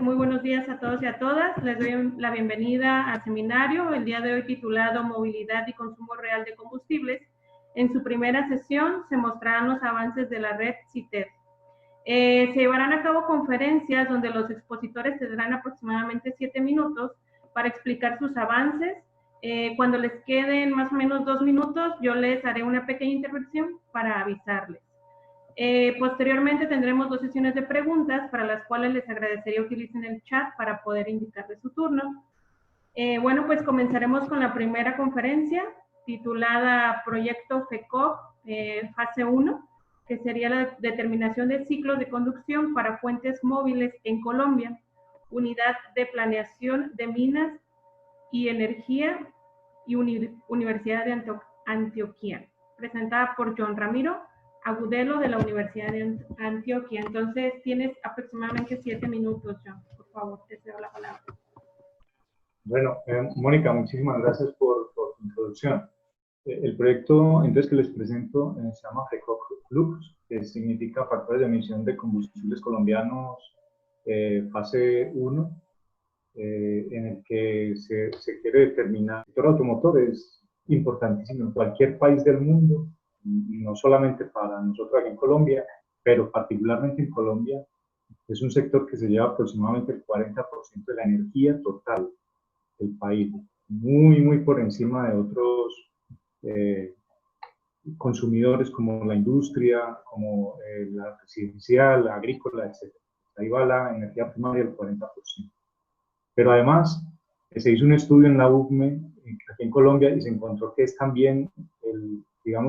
Muy buenos días a todos y a todas. Les doy la bienvenida al seminario, el día de hoy titulado Movilidad y Consumo Real de Combustibles. En su primera sesión se mostrarán los avances de la red CITER. Se llevarán a cabo conferencias donde los expositores tendrán aproximadamente 7 minutos para explicar sus avances. Cuando les queden más o menos 2 minutos, yo les haré una pequeña intervención para avisarles. Posteriormente tendremos 2 sesiones de preguntas para las cuales les agradecería utilicen el chat para poder indicarles su turno. Bueno, pues comenzaremos con la primera conferencia titulada Proyecto FECOC Fase 1, que sería la determinación de ciclos de conducción para fuentes móviles en Colombia, Unidad de Planeación de Minas y Energía y Universidad de Antioquia, presentada por John Ramiro Agudelo de la Universidad de Antioquia. Entonces tienes aproximadamente 7 minutos, John. Por favor, te cedo la palabra. Bueno, Mónica, muchísimas gracias por tu introducción. El proyecto entonces que les presento se llama FECOC Flux, que significa Factores de Emisión de Combustibles Colombianos Fase 1, en el que se quiere determinar. El sector automotor es importantísimo en cualquier país del mundo, y no solamente para nosotros aquí en Colombia, pero particularmente en Colombia. Es un sector que se lleva aproximadamente el 40% de la energía total del país, muy por encima de otros consumidores como la industria, como la residencial, la agrícola, etc. Ahí va la energía primaria del 40%. Pero además, se hizo un estudio en la UCME, aquí en Colombia, y se encontró que es también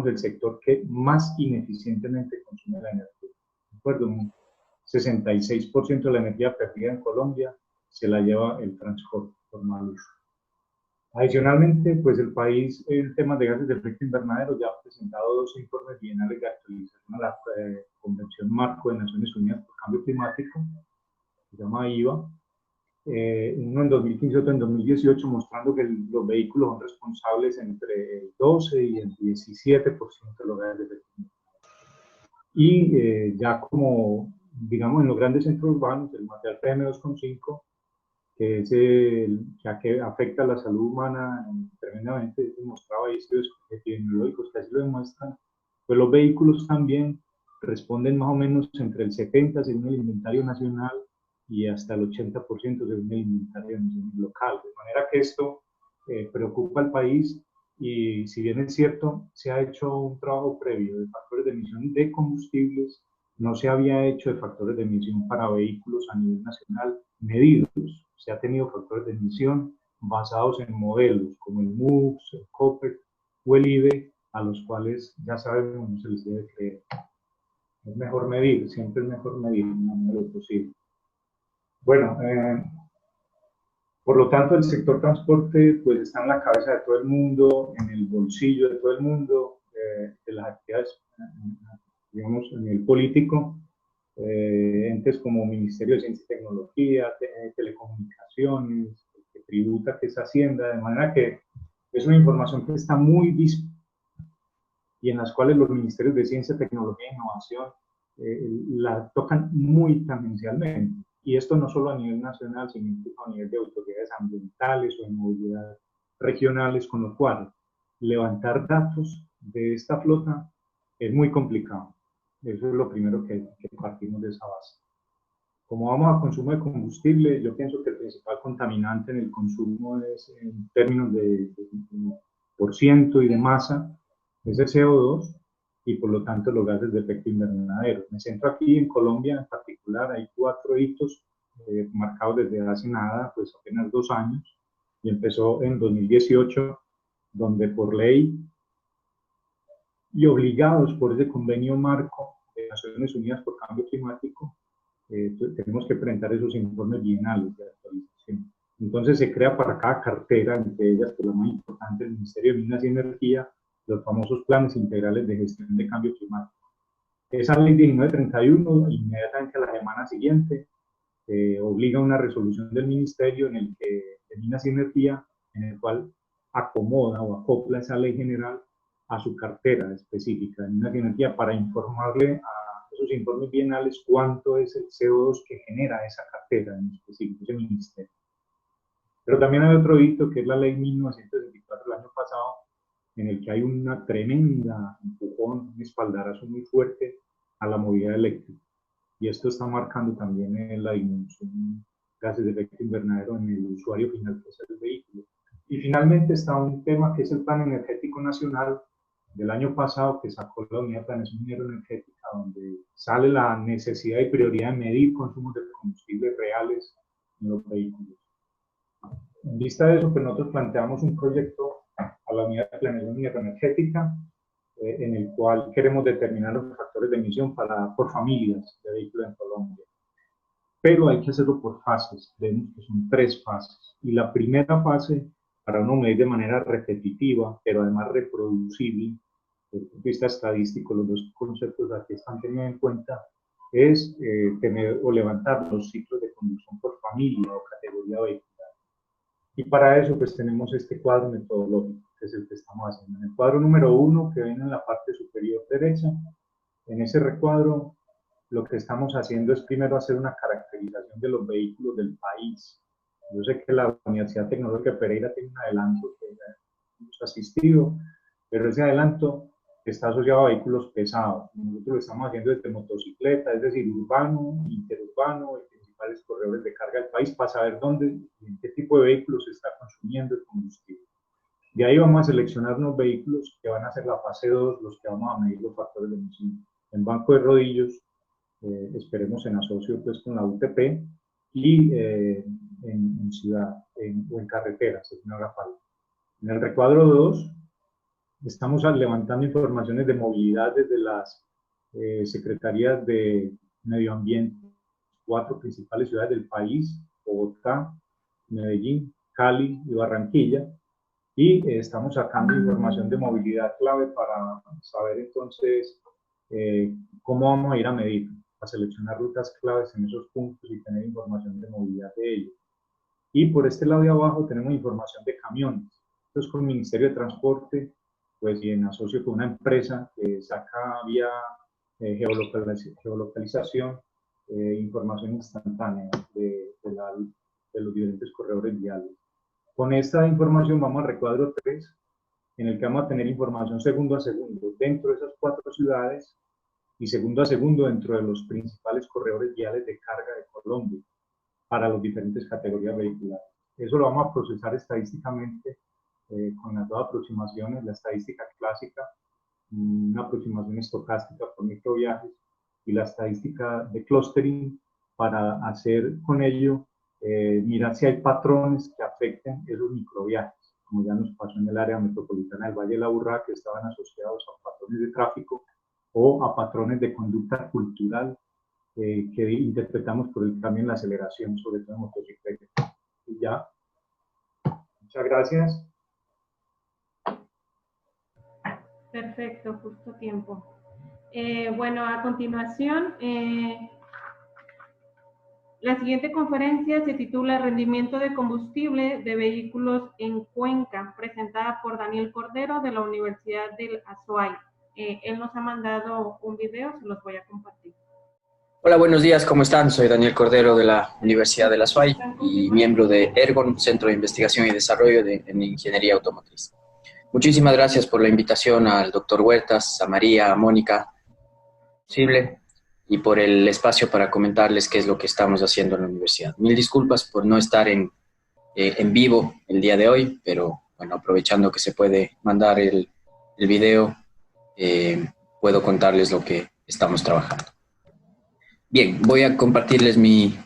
el sector que más ineficientemente consume la energía. ¿De acuerdo? Un 66% de la energía perdida en Colombia se la lleva el transporte por mal uso. Adicionalmente, pues el país, en temas de gases de efecto invernadero, ya ha presentado 2 informes bienales de actualización a la Convención Marco de Naciones Unidas por Cambio Climático, se llama IVA, uno en 2015 y otro en 2018, mostrando que los vehículos son responsables entre el 12 y el 17% de los gases de efecto invernadero. Y ya como, digamos, en los grandes centros urbanos, el material PM2,5, que es que afecta a la salud humana tremendamente, demostrado ahí estudios epidemiológicos que así lo demuestran, pues los vehículos también responden más o menos entre el 70% según el inventario nacional y hasta el 80% según el inventario local. De manera que esto preocupa al país, y si bien es cierto, se ha hecho un trabajo previo de factores de emisión de combustibles, no se había hecho de factores de emisión para vehículos a nivel nacional medidos. Se ha tenido factores de emisión basados en modelos como el MUX, el COPEC o el IBE, a los cuales ya sabemos no se les debe creer. Es mejor medir, siempre es mejor medir en la medida de lo posible. Bueno, por lo tanto, el sector transporte pues está en la cabeza de todo el mundo, en el bolsillo de todo el mundo, de las actividades, digamos, a nivel político. Entes como Ministerio de Ciencia y Tecnología, Telecomunicaciones, que tributa, que es Hacienda, de manera que es una información que está muy disponible y en las cuales los ministerios de Ciencia, Tecnología e Innovación la tocan muy tangencialmente. Y esto no solo a nivel nacional, sino incluso a nivel de autoridades ambientales o de movilidad regionales, con lo cual levantar datos de esta flota es muy complicado. Eso es lo primero que partimos de esa base. Como vamos a consumo de combustible, yo pienso que el principal contaminante en el consumo es, en términos de por ciento y de masa, es el CO2 y por lo tanto los gases de efecto invernadero. Me centro aquí en Colombia en particular, hay 4 hitos marcados desde hace nada, pues apenas 2 años, y empezó en 2018, donde por ley y obligados por ese convenio marco de Naciones Unidas por Cambio Climático, tenemos que presentar esos informes bienales de actualización. Entonces se crea para cada cartera, entre ellas, pues la más importante, el Ministerio de Minas y Energía, los famosos planes integrales de gestión de cambio climático. Esa ley 1931, inmediatamente a la semana siguiente, obliga a una resolución del Ministerio de Minas y Energía, en el cual acomoda o acopla esa ley general a su cartera específica de Minas y Energía para informarle a los esos informes bienales cuánto es el CO2 que genera esa cartera, en específico ese ministerio. Pero también hay otro hito que es la ley 1924 del año pasado, en el que hay una tremenda empujón, un espaldarazo muy fuerte a la movilidad eléctrica. Y esto está marcando también la disminución de gases de efecto invernadero en el usuario final, que es el vehículo. Y finalmente está un tema que es el Plan Energético Nacional del año pasado, que sacó la Unidad de Planeación Energética, donde sale la necesidad y prioridad de medir consumos de combustibles reales en los vehículos. En vista de eso, pues nosotros planteamos un proyecto a la Unidad de Planeación Energética, en el cual queremos determinar los factores de emisión por familias de vehículos en Colombia. Pero hay que hacerlo por fases, vemos que son 3 fases. Y la primera fase, para uno medir de manera repetitiva, pero además reproducible, desde el punto de vista estadístico, los 2 conceptos aquí están tenidos en cuenta, es tener o levantar los ciclos de conducción por familia o categoría vehicular. Y para eso pues tenemos este cuadro metodológico, que es el que estamos haciendo. En el cuadro número 1, que viene en la parte superior derecha, en ese recuadro lo que estamos haciendo es primero hacer una caracterización de los vehículos del país. Yo sé que la Universidad Tecnológica de Pereira tiene un adelanto que hemos asistido, pero ese adelanto está asociado a vehículos pesados. Nosotros lo estamos haciendo desde motocicleta, es decir, urbano, interurbano, principales corredores de carga del país, para saber dónde y en qué tipo de vehículos se está consumiendo el combustible. De ahí vamos a seleccionar unos vehículos que van a ser la fase 2, los que vamos a medir los factores de emisión. En banco de rodillos, esperemos en asocio pues con la UTP, y en ciudad o en carreteras, si no haga falta. En el recuadro 2, estamos levantando informaciones de movilidad desde las secretarías de medio ambiente, 4 principales ciudades del país: Bogotá, Medellín, Cali y Barranquilla, y estamos sacando información de movilidad clave para saber entonces cómo vamos a ir a medir, a seleccionar rutas claves en esos puntos y tener información de movilidad de ellos. Y por este lado de abajo tenemos información de camiones. Entonces, con el Ministerio de Transporte, pues, y en asocio con una empresa que saca vía geolocalización, información instantánea de los diferentes corredores viales. Con esta información vamos al recuadro 3, en el que vamos a tener información segundo a segundo dentro de esas 4 ciudades y segundo a segundo dentro de los principales corredores viales de carga de Colombia para las diferentes categorías vehiculares. Eso lo vamos a procesar estadísticamente con las 2 aproximaciones: la estadística clásica, una aproximación estocástica por microviajes, y la estadística de clustering, para hacer con ello mirar si hay patrones que afecten esos microviajes, como ya nos pasó en el área metropolitana del Valle de la Aburrá, que estaban asociados a patrones de tráfico o a patrones de conducta cultural que interpretamos por el cambio en la aceleración, sobre todo en motocicletas. Y ya, muchas gracias. Perfecto, justo tiempo. Bueno, a continuación, la siguiente conferencia se titula Rendimiento de combustible de vehículos en Cuenca, presentada por Daniel Cordero de la Universidad del Azuay. Él nos ha mandado un video, se los voy a compartir. Hola, buenos días, ¿cómo están? Soy Daniel Cordero de la Universidad de la SUAY y miembro de ERGON, Centro de Investigación y Desarrollo en Ingeniería Automotriz. Muchísimas gracias por la invitación al doctor Huertas, a María, a Mónica, y por el espacio para comentarles qué es lo que estamos haciendo en la universidad. Mil disculpas por no estar en vivo el día de hoy, pero bueno, aprovechando que se puede mandar el video, puedo contarles lo que estamos trabajando. Bien, voy a compartirles mi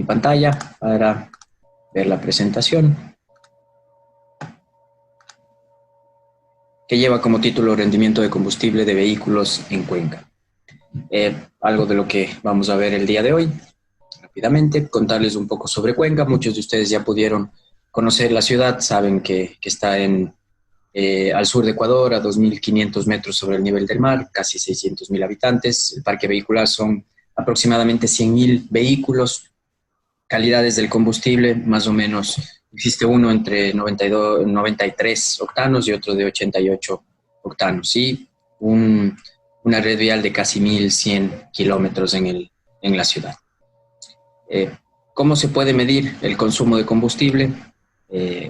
pantalla para ver la presentación, que lleva como título Rendimiento de combustible de vehículos en Cuenca. Algo de lo que vamos a ver el día de hoy. Rápidamente, contarles un poco sobre Cuenca. Muchos de ustedes ya pudieron conocer la ciudad, saben que está al sur de Ecuador, a 2.500 metros sobre el nivel del mar, casi 600.000 habitantes. El parque vehicular son aproximadamente 100.000 vehículos. Calidades del combustible, más o menos, existe uno entre 93 octanos y otro de 88 octanos. Y una una red vial de casi 1.100 kilómetros en la ciudad. ¿Cómo se puede medir el consumo de combustible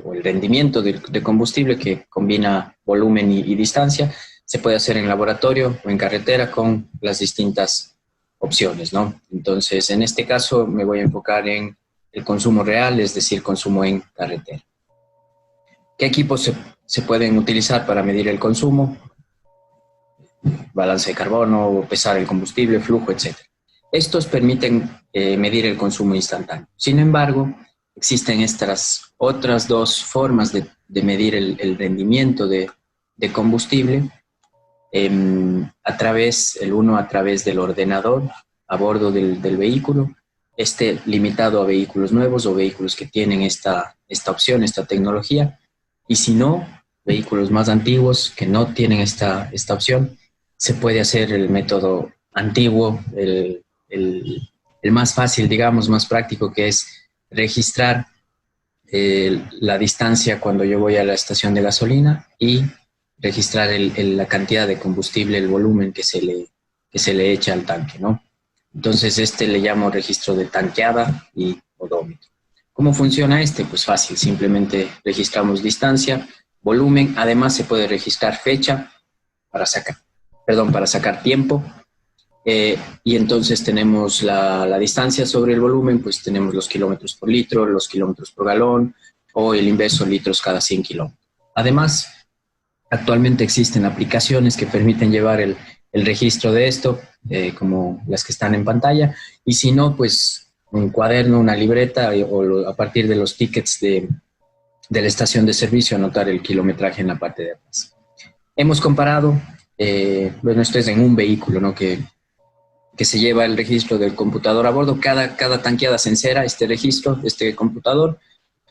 o el rendimiento de combustible que combina volumen y distancia? Se puede hacer en laboratorio o en carretera con las distintas opciones, ¿no? Entonces, en este caso me voy a enfocar en el consumo real, es decir, consumo en carretera. ¿Qué equipos se pueden utilizar para medir el consumo? Balance de carbono, pesar el combustible, flujo, etc. Estos permiten medir el consumo instantáneo. Sin embargo, existen estas otras dos formas de medir el rendimiento de combustible, el uno a través del ordenador a bordo del vehículo, limitado a vehículos nuevos o vehículos que tienen esta opción, esta tecnología, y si no, vehículos más antiguos que no tienen esta opción, se puede hacer el método antiguo, el más fácil, digamos, más práctico, que es registrar la distancia cuando yo voy a la estación de gasolina y registrar la cantidad de combustible, el volumen que se le echa al tanque, ¿no? Entonces le llamo registro de tanqueada y odómetro. ¿Cómo funciona Pues fácil, simplemente registramos distancia, volumen, además se puede registrar fecha para sacar tiempo, y entonces tenemos la distancia sobre el volumen, pues tenemos los kilómetros por litro, los kilómetros por galón, o el inverso, litros cada 100 kilómetros. Además, actualmente existen aplicaciones que permiten llevar el registro de esto, como las que están en pantalla, y si no, pues un cuaderno, una libreta, o a partir de los tickets de la estación de servicio, anotar el kilometraje en la parte de atrás. Hemos comparado, bueno, esto es en un vehículo, ¿no?, que se lleva el registro del computador a bordo. Cada tanqueada se encera este registro, este computador,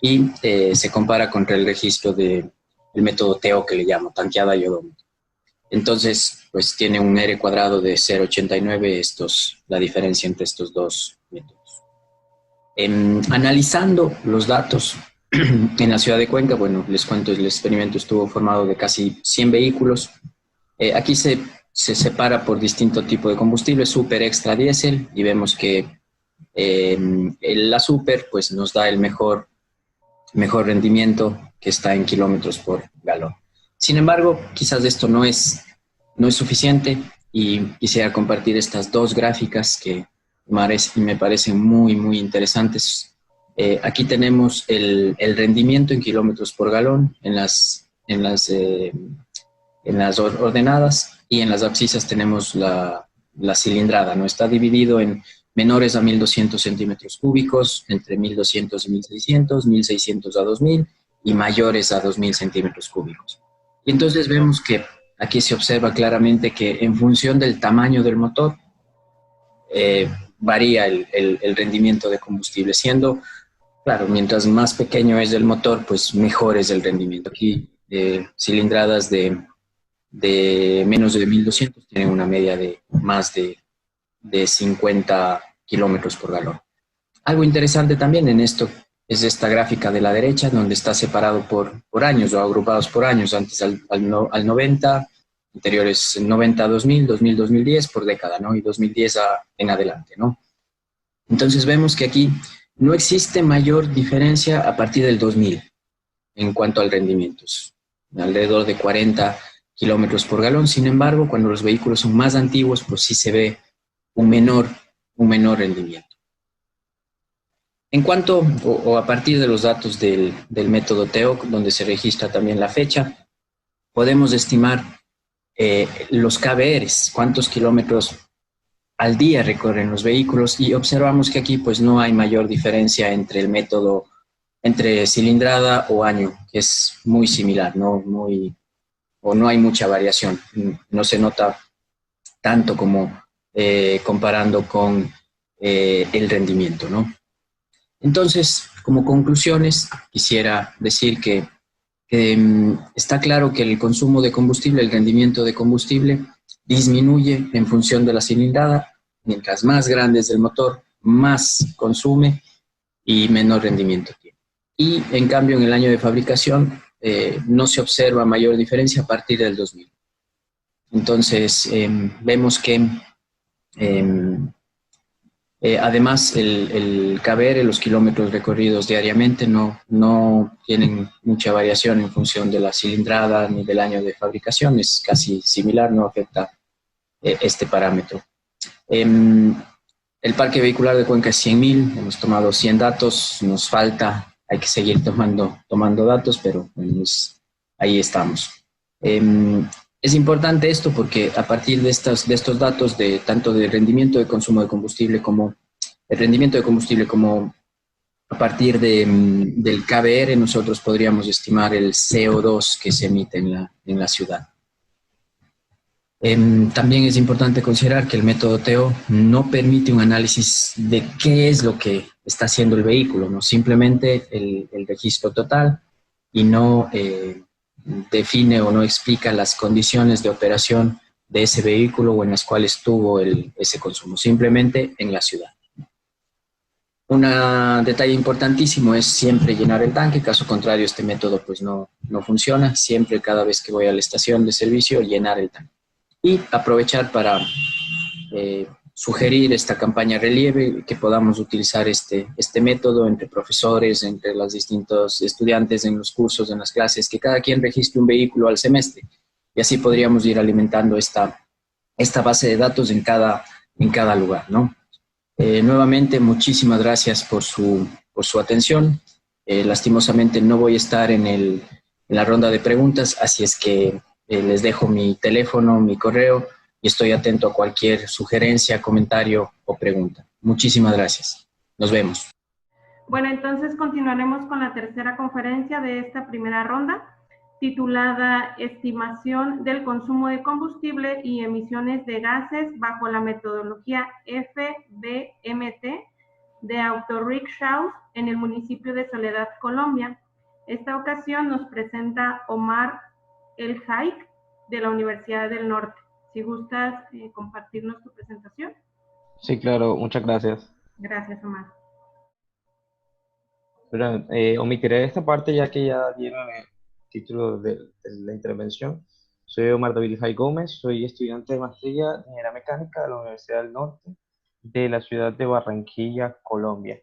y se compara contra el registro del método TEO, que le llamo, tanqueada y odómetro. Entonces, pues tiene un R cuadrado de 0,89, la diferencia entre estos dos métodos. Analizando los datos en la ciudad de Cuenca, bueno, les cuento, el experimento estuvo formado de casi 100 vehículos. Aquí se separa por distinto tipo de combustible, super, extra, diésel, y vemos que la super pues nos da el mejor rendimiento, que está en kilómetros por galón. Sin embargo, quizás esto no es suficiente, y quisiera compartir estas dos gráficas que me parecen muy, muy interesantes. Aquí tenemos el rendimiento en kilómetros por galón en las ordenadas, y en las abscisas tenemos la cilindrada, ¿no? Está dividido en menores a 1.200 centímetros cúbicos, entre 1.200 y 1.600, 1.600 a 2.000, y mayores a 2.000 centímetros cúbicos. Y entonces vemos que aquí se observa claramente que en función del tamaño del motor, varía el rendimiento de combustible, siendo, claro, mientras más pequeño es el motor, pues mejor es el rendimiento. Aquí cilindradas de menos de 1.200 tienen una media de más de 50 kilómetros por galón. Algo interesante también en esto es esta gráfica de la derecha, donde está separado por años, o agrupados por años, antes al 90, anteriores 90 a 2000, 2000, 2010 por década, ¿no? Y 2010 en adelante, ¿no? Entonces vemos que aquí no existe mayor diferencia a partir del 2000 en cuanto al rendimiento, alrededor de 40 kilómetros por galón. Sin embargo, cuando los vehículos son más antiguos, pues sí se ve un menor rendimiento. En cuanto, o a partir de los datos del método TEO, donde se registra también la fecha, podemos estimar los KBRs, cuántos kilómetros al día recorren los vehículos, y observamos que aquí pues no hay mayor diferencia entre el método, entre cilindrada o año, que es muy similar, no hay mucha variación, no se nota tanto como comparando con el rendimiento, ¿no? Entonces, como conclusiones, quisiera decir que está claro que el consumo de combustible, el rendimiento de combustible, disminuye en función de la cilindrada. Mientras más grande es el motor, más consume y menor rendimiento tiene. Y en cambio, en el año de fabricación, no se observa mayor diferencia a partir del 2000. Entonces, vemos que además el KBR, los kilómetros recorridos diariamente, no tienen mucha variación en función de la cilindrada ni del año de fabricación, es casi similar, no afecta este parámetro. El parque vehicular de Cuenca es 100.000, hemos tomado 100 datos, nos falta, hay que seguir tomando datos, pero pues, ahí estamos. Es importante esto porque a partir de estos datos, tanto de rendimiento de consumo de combustible como el rendimiento de combustible, como a partir del KBR, nosotros podríamos estimar el CO2 que se emite en la ciudad. También es importante considerar que el método TEO no permite un análisis de qué es lo que está haciendo el vehículo, ¿no? Simplemente el registro total y no define o no explica las condiciones de operación de ese vehículo o en las cuales tuvo ese consumo, simplemente en la ciudad. Un detalle importantísimo es siempre llenar el tanque, caso contrario este método pues no funciona, siempre cada vez que voy a la estación de servicio llenar el tanque. Y aprovechar para sugerir esta campaña relieve, que podamos utilizar este método entre profesores, entre los distintos estudiantes en los cursos, en las clases, que cada quien registre un vehículo al semestre y así podríamos ir alimentando esta base de datos en cada lugar, ¿no? Nuevamente, muchísimas gracias por su atención. Lastimosamente no voy a estar en la ronda de preguntas, así es que les dejo mi teléfono, mi correo y estoy atento a cualquier sugerencia, comentario o pregunta. Muchísimas gracias. Nos vemos. Bueno, entonces continuaremos con la tercera conferencia de esta primera ronda, titulada Estimación del consumo de combustible y emisiones de gases bajo la metodología FBMT de Autorickshaws en el municipio de Soledad, Colombia. Esta ocasión nos presenta Omar El Haik de la Universidad del Norte. Si gustas compartirnos tu presentación. Sí, claro, muchas gracias. Gracias, Omar. Pero, omitiré esta parte ya que ya dieron el título de la intervención. Soy Omar David Jai Gómez, soy estudiante de maestría en Ingeniería Mecánica de la Universidad del Norte de la ciudad de Barranquilla, Colombia.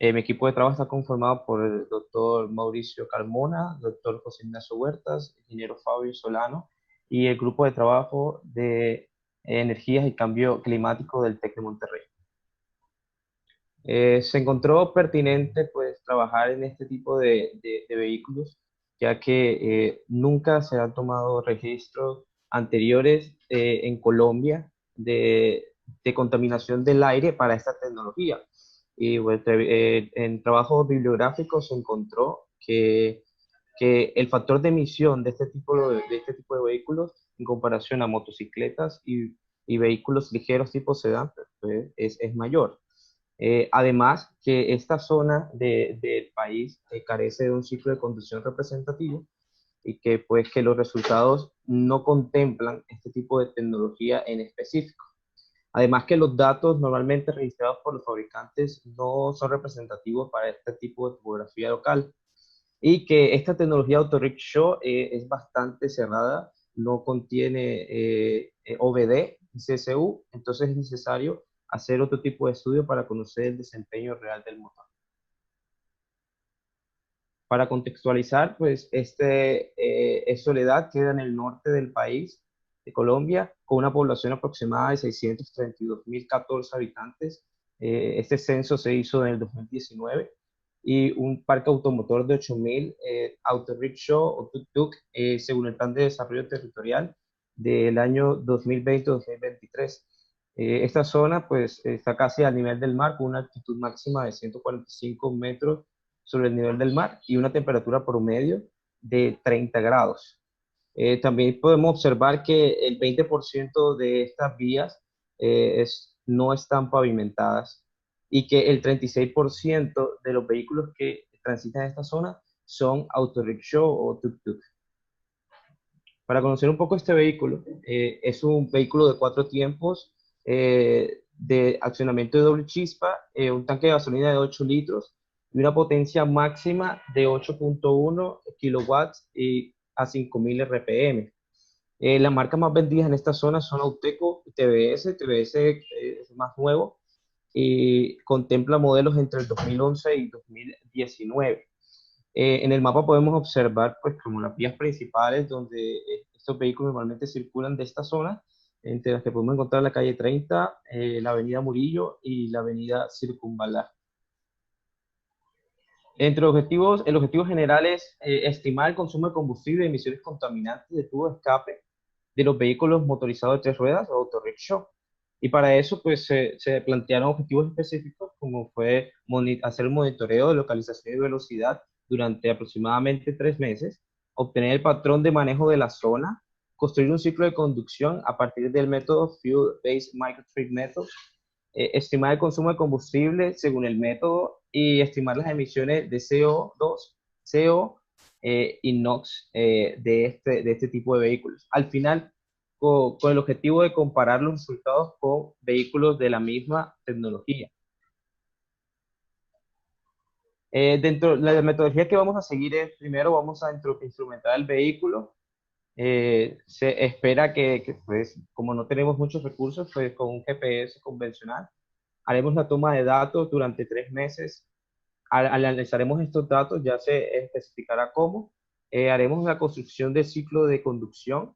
Mi equipo de trabajo está conformado por el doctor Mauricio Carmona, doctor José Ignacio Huertas, ingeniero Fabio Solano y el grupo de trabajo de energías y cambio climático del TEC de Monterrey. Se encontró pertinente pues trabajar en este tipo de vehículos, ya que nunca se han tomado registros anteriores en Colombia de contaminación del aire para esta tecnología. Y pues, en trabajos bibliográficos se encontró que el factor de emisión de este tipo de vehículos en comparación a motocicletas y vehículos ligeros tipo sedán pues, es mayor. Además, que esta zona del país carece de un ciclo de conducción representativo y que, pues, que los resultados no contemplan este tipo de tecnología en específico. Además que los datos normalmente registrados por los fabricantes no son representativos para este tipo de topografía local y que esta tecnología Autorickshaw es bastante cerrada, no contiene OBD, CSU, entonces es necesario hacer otro tipo de estudio para conocer el desempeño real del motor. Para contextualizar, pues es Soledad, queda en el norte del país, de Colombia, con una población aproximada de 632.014 habitantes. Este censo se hizo en el 2019 y un parque automotor de 8.000 autorickshaw o tuk-tuk según el Plan de Desarrollo Territorial del año 2020-2023. Esta zona pues está casi al nivel del mar con una altitud máxima de 145 metros sobre el nivel del mar y una temperatura promedio de 30 grados. También podemos observar que el 20% de estas vías no están pavimentadas y que el 36% de los vehículos que transitan esta zona son autorickshaw o tuk-tuk. Para conocer un poco este vehículo, es un vehículo de 4 tiempos de accionamiento de doble chispa, un tanque de gasolina de 8 litros y una potencia máxima de 8.1 kilowatts y a 5.000 RPM. Las marcas más vendidas en esta zona son Auteco, TBS. TBS es más nuevo y contempla modelos entre el 2011 y 2019. En el mapa podemos observar pues como las vías principales donde estos vehículos normalmente circulan de esta zona, entre las que podemos encontrar la calle 30, la avenida Murillo y la avenida Circunvalar. Entre objetivos, el objetivo general es estimar el consumo de combustible y emisiones contaminantes de tubo de escape de los vehículos motorizados de tres ruedas o autorrickshaw. Y para eso, pues, se plantearon objetivos específicos, como fue hacer un monitoreo de localización y velocidad durante aproximadamente 3 meses, obtener el patrón de manejo de la zona, construir un ciclo de conducción a partir del método Fuel-Based Microtrip Method, estimar el consumo de combustible según el método y estimar las emisiones de CO2, CO y NOx de este tipo de vehículos. Al final, con el objetivo de comparar los resultados con vehículos de la misma tecnología. Dentro de la metodología que vamos a seguir es, primero vamos a instrumentar el vehículo. Se espera pues, como no tenemos muchos recursos, pues con un GPS convencional, haremos la toma de datos durante 3 meses. Analizaremos estos datos, ya se especificará cómo. Haremos la construcción del ciclo de conducción.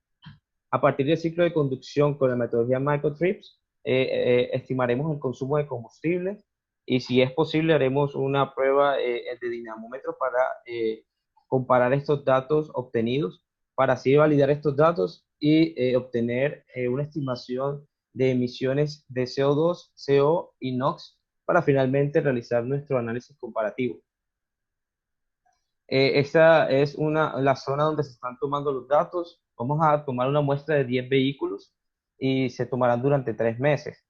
A partir del ciclo de conducción con la metodología Microtrips, estimaremos el consumo de combustible y si es posible haremos una prueba de dinamómetro para comparar estos datos obtenidos, para así validar estos datos y obtener una estimación de emisiones de CO2, CO y NOx para finalmente realizar nuestro análisis comparativo. Esta es la zona donde se están tomando los datos. Vamos a tomar una muestra de 10 vehículos y se tomarán durante 3 meses.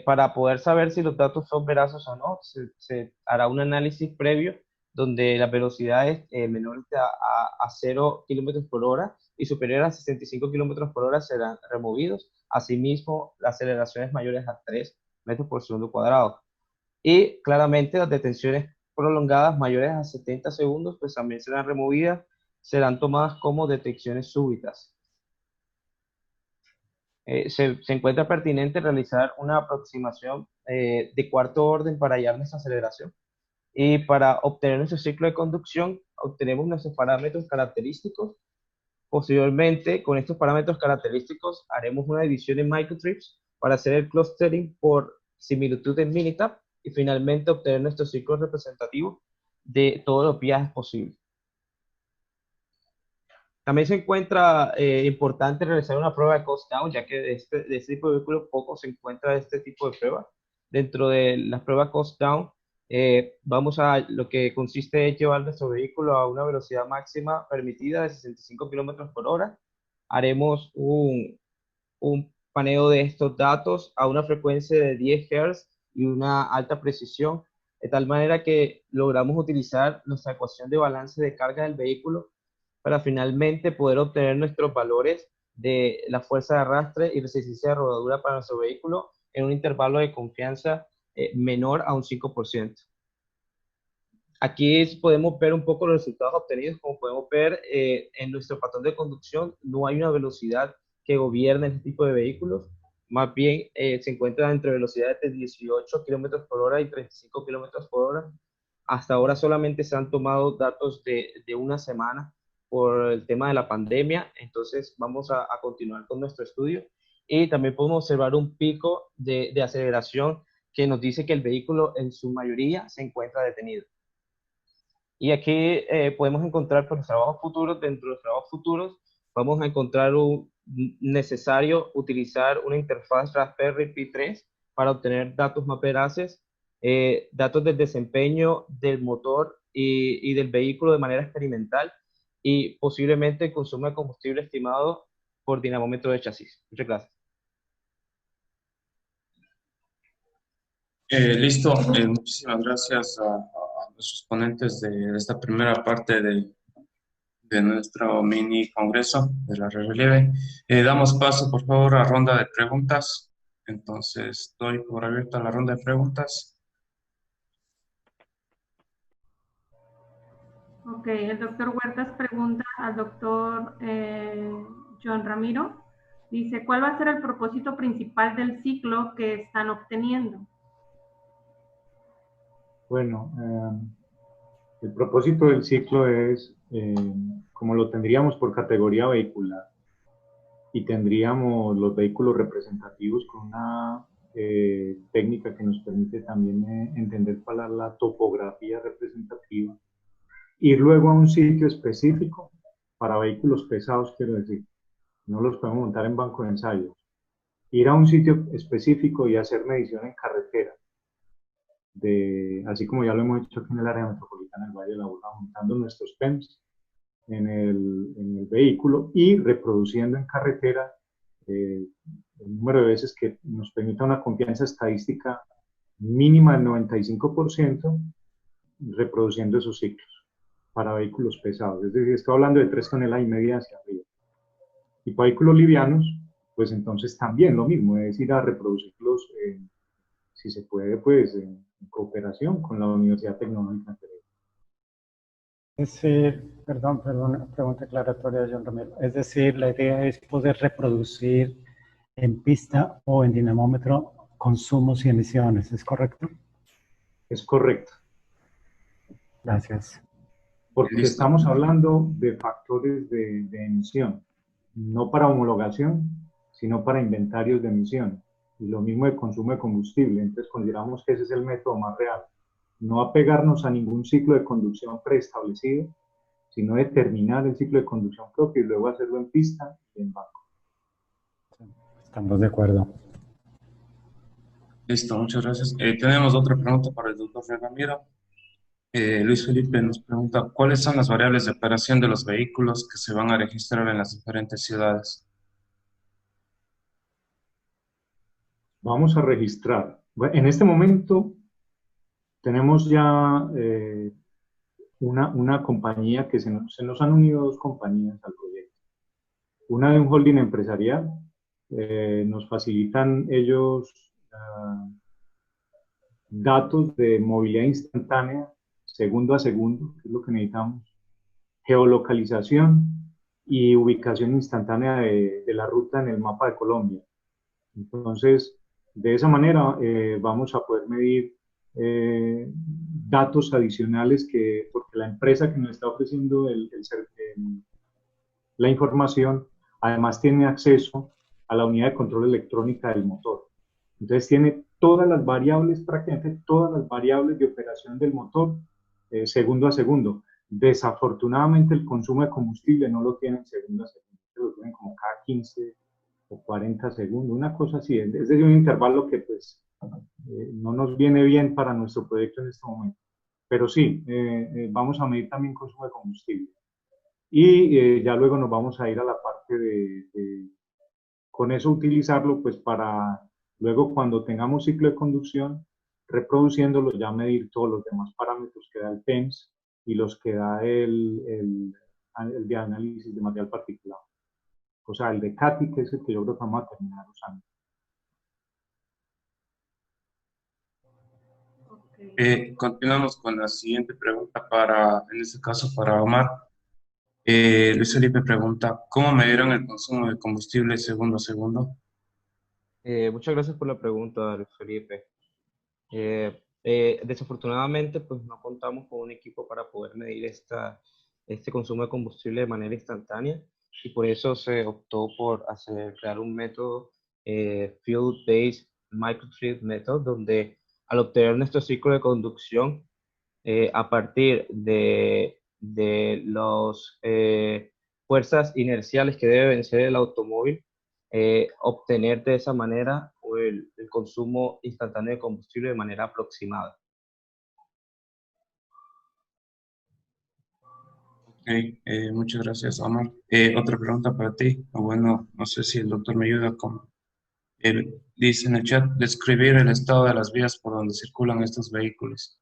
Para poder saber si los datos son veraces o no, se hará un análisis previo donde las velocidades menores a 0 kilómetros por hora y superiores a 65 kilómetros por hora serán removidos. Asimismo, las aceleraciones mayores a 3 metros por segundo cuadrado. Y claramente las detenciones prolongadas mayores a 70 segundos, pues también serán removidas, serán tomadas como detecciones súbitas. Se encuentra pertinente realizar una aproximación de cuarto orden para hallar nuestra aceleración. Y para obtener nuestro ciclo de conducción, obtenemos nuestros parámetros característicos. Posteriormente, con estos parámetros característicos, haremos una división en microtrips para hacer el clustering por similitud en Minitab y finalmente obtener nuestro ciclo representativo de todos los viajes posibles. También se encuentra importante realizar una prueba de cost down, ya que de este tipo de vehículos poco se encuentra este tipo de prueba. Dentro de las pruebas cost down, lo que consiste es llevar nuestro vehículo a una velocidad máxima permitida de 65 kilómetros por hora. Haremos un paneo de estos datos a una frecuencia de 10 Hz y una alta precisión, de tal manera que logramos utilizar nuestra ecuación de balance de carga del vehículo para finalmente poder obtener nuestros valores de la fuerza de arrastre y resistencia de rodadura para nuestro vehículo en un intervalo de confianza menor a un 5%. Aquí podemos ver un poco los resultados obtenidos. Como podemos ver en nuestro patrón de conducción, no hay una velocidad que gobierne este tipo de vehículos. Más bien se encuentra entre velocidades de 18 kilómetros por hora y 35 kilómetros por hora. Hasta ahora solamente se han tomado datos de una semana por el tema de la pandemia. Entonces vamos a continuar con nuestro estudio. Y también podemos observar un pico de aceleración que nos dice que el vehículo en su mayoría se encuentra detenido. Y aquí podemos encontrar pues, los trabajos futuros. Dentro de los trabajos futuros vamos a encontrar necesario utilizar una interfaz Raspberry Pi 3 para obtener datos más veraces, datos del desempeño del motor y del vehículo de manera experimental y posiblemente el consumo de combustible estimado por dinamómetro de chasis. Muchas gracias. Listo, muchísimas gracias a nuestros ponentes de esta primera parte de nuestro mini congreso de la relieve. Damos paso, por favor, a ronda de preguntas. Entonces, doy por abierta la ronda de preguntas. Ok, el doctor Huertas pregunta al doctor John Ramiro. Dice, ¿cuál va a ser el propósito principal del ciclo que están obteniendo? Bueno, el propósito del ciclo es, como lo tendríamos por categoría vehicular, y tendríamos los vehículos representativos con una técnica que nos permite también entender cuál es la topografía representativa, ir luego a un sitio específico para vehículos pesados, quiero decir, no los podemos montar en banco de ensayos, ir a un sitio específico y hacer medición en carretera, así como ya lo hemos hecho aquí en el área metropolitana del Valle de la Burra, montando nuestros PEMS en el vehículo y reproduciendo en carretera el número de veces que nos permita una confianza estadística mínima del 95%, reproduciendo esos ciclos para vehículos pesados. Es decir, estoy hablando de 3,5 toneladas hacia arriba. Y para vehículos livianos, pues entonces también lo mismo, es ir a reproducirlos, si se puede, pues en cooperación con la Universidad Tecnológica de Pereira. Es decir, perdón, pregunta aclaratoria de John Ramiro. Es decir, la idea es poder reproducir en pista o en dinamómetro consumos y emisiones, ¿es correcto? Es correcto. Gracias. Porque Listo. estamos hablando de factores de emisión, no para homologación, sino para inventarios de emisión. Y lo mismo de consumo de combustible. Entonces consideramos que ese es el método más real. No apegarnos a ningún ciclo de conducción preestablecido, sino determinar el ciclo de conducción propio y luego hacerlo en pista y en banco. Estamos de acuerdo. Listo, muchas gracias. Tenemos otra pregunta para el doctor Ramiro. Luis Felipe nos pregunta, ¿cuáles son las variables de operación de los vehículos que se van a registrar en las diferentes ciudades? Vamos a registrar. Bueno, en este momento tenemos ya una compañía que se nos han unido dos compañías al proyecto. Una de un holding empresarial, nos facilitan ellos datos de movilidad instantánea, segundo a segundo, que es lo que necesitamos, geolocalización y ubicación instantánea de la ruta en el mapa de Colombia. Entonces, de esa manera vamos a poder medir datos adicionales porque la empresa que nos está ofreciendo la información, además tiene acceso a la unidad de control electrónica del motor. Entonces tiene todas las variables, prácticamente todas las variables de operación del motor segundo a segundo. Desafortunadamente el consumo de combustible no lo tienen segundo a segundo, lo tienen como cada 15 o 40 segundos, una cosa así. Es decir, un intervalo que pues no nos viene bien para nuestro proyecto en este momento. Pero sí, vamos a medir también consumo de combustible. Y ya luego nos vamos a ir a la parte con eso utilizarlo pues para luego cuando tengamos ciclo de conducción, reproduciéndolo ya medir todos los demás parámetros que da el PEMS y los que da el de análisis de material particulado. O sea, el de CATI, que es el que yo creo que vamos a terminar usando. Continuamos con la siguiente pregunta en este caso para Omar. Luis Felipe pregunta, ¿cómo medieron el consumo de combustible segundo a segundo? Muchas gracias por la pregunta, Luis Felipe. Desafortunadamente, pues no contamos con un equipo para poder medir este consumo de combustible de manera instantánea y por eso se optó por crear un método Field-Based Microtrip Method, donde al obtener nuestro ciclo de conducción a partir de las fuerzas inerciales que debe vencer el automóvil, obtener de esa manera el consumo instantáneo de combustible de manera aproximada. Ok, muchas gracias, Omar. Otra pregunta para ti. Bueno, no sé si el doctor me ayuda con... dice en el chat, describir el estado de las vías por donde circulan estos vehículos.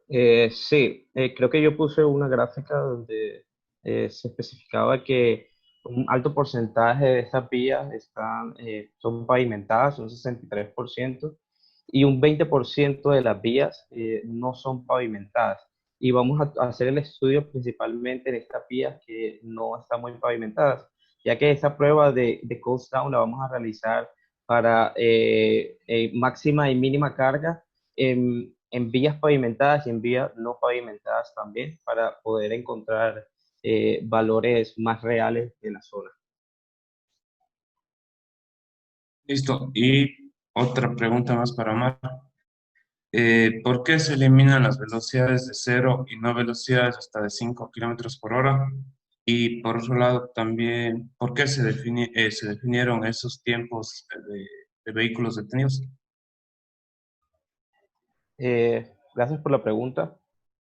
Sí, creo que yo puse una gráfica donde se especificaba que un alto porcentaje de estas vías son pavimentadas, un 63%, y un 20% de las vías no son pavimentadas. Y vamos a hacer el estudio principalmente en estas vías que no están muy pavimentadas. ya que esta prueba de coast down la vamos a realizar para máxima y mínima carga en vías pavimentadas y en vías no pavimentadas también, para poder encontrar valores más reales de la zona. Listo. Y otra pregunta más para Omar. ¿Por qué se eliminan las velocidades de cero y no velocidades hasta de 5 kilómetros por hora? Y por otro lado, también, ¿por qué se definieron esos tiempos de vehículos detenidos? Gracias por la pregunta.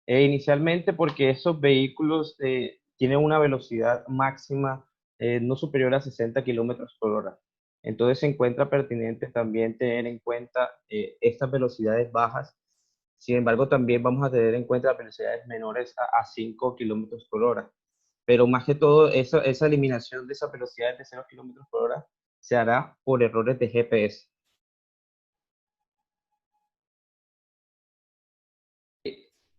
Inicialmente porque esos vehículos tienen una velocidad máxima no superior a 60 kilómetros por hora. Entonces se encuentra pertinente también tener en cuenta estas velocidades bajas. Sin embargo, también vamos a tener en cuenta las velocidades menores a 5 kilómetros por hora. Pero más que todo, esa eliminación de esas velocidades de 0 kilómetros por hora se hará por errores de GPS.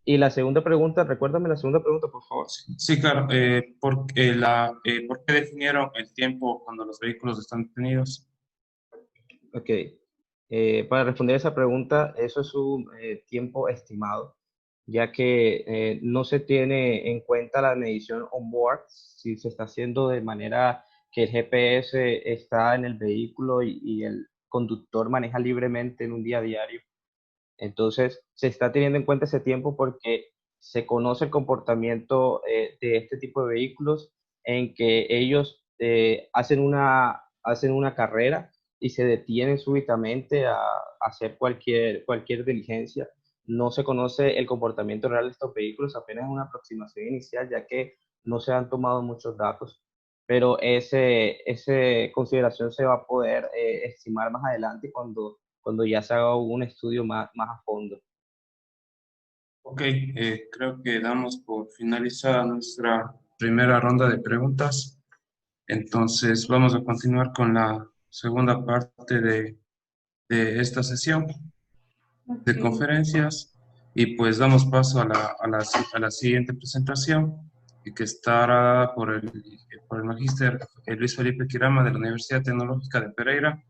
Y la segunda pregunta, recuérdame la segunda pregunta, por favor. Sí, claro. ¿Por qué definieron el tiempo cuando los vehículos están detenidos? Ok. Para responder esa pregunta, eso es un tiempo estimado, ya que no se tiene en cuenta la medición on-board, si se está haciendo de manera que el GPS está en el vehículo y el conductor maneja libremente en un día a diario. Entonces, se está teniendo en cuenta ese tiempo porque se conoce el comportamiento de este tipo de vehículos en que ellos hacen una carrera y se detienen súbitamente a hacer cualquier diligencia. No se conoce el comportamiento real de estos vehículos, apenas es una aproximación inicial, ya que no se han tomado muchos datos, pero esa consideración se va a poder estimar más adelante cuando ya se haga un estudio más a fondo. Ok, creo que damos por finalizada nuestra primera ronda de preguntas. Entonces, vamos a continuar con la segunda parte de esta sesión de conferencias y pues damos paso a la siguiente presentación y que estará por el magíster Luis Felipe Quirama de la Universidad Tecnológica de Pereira,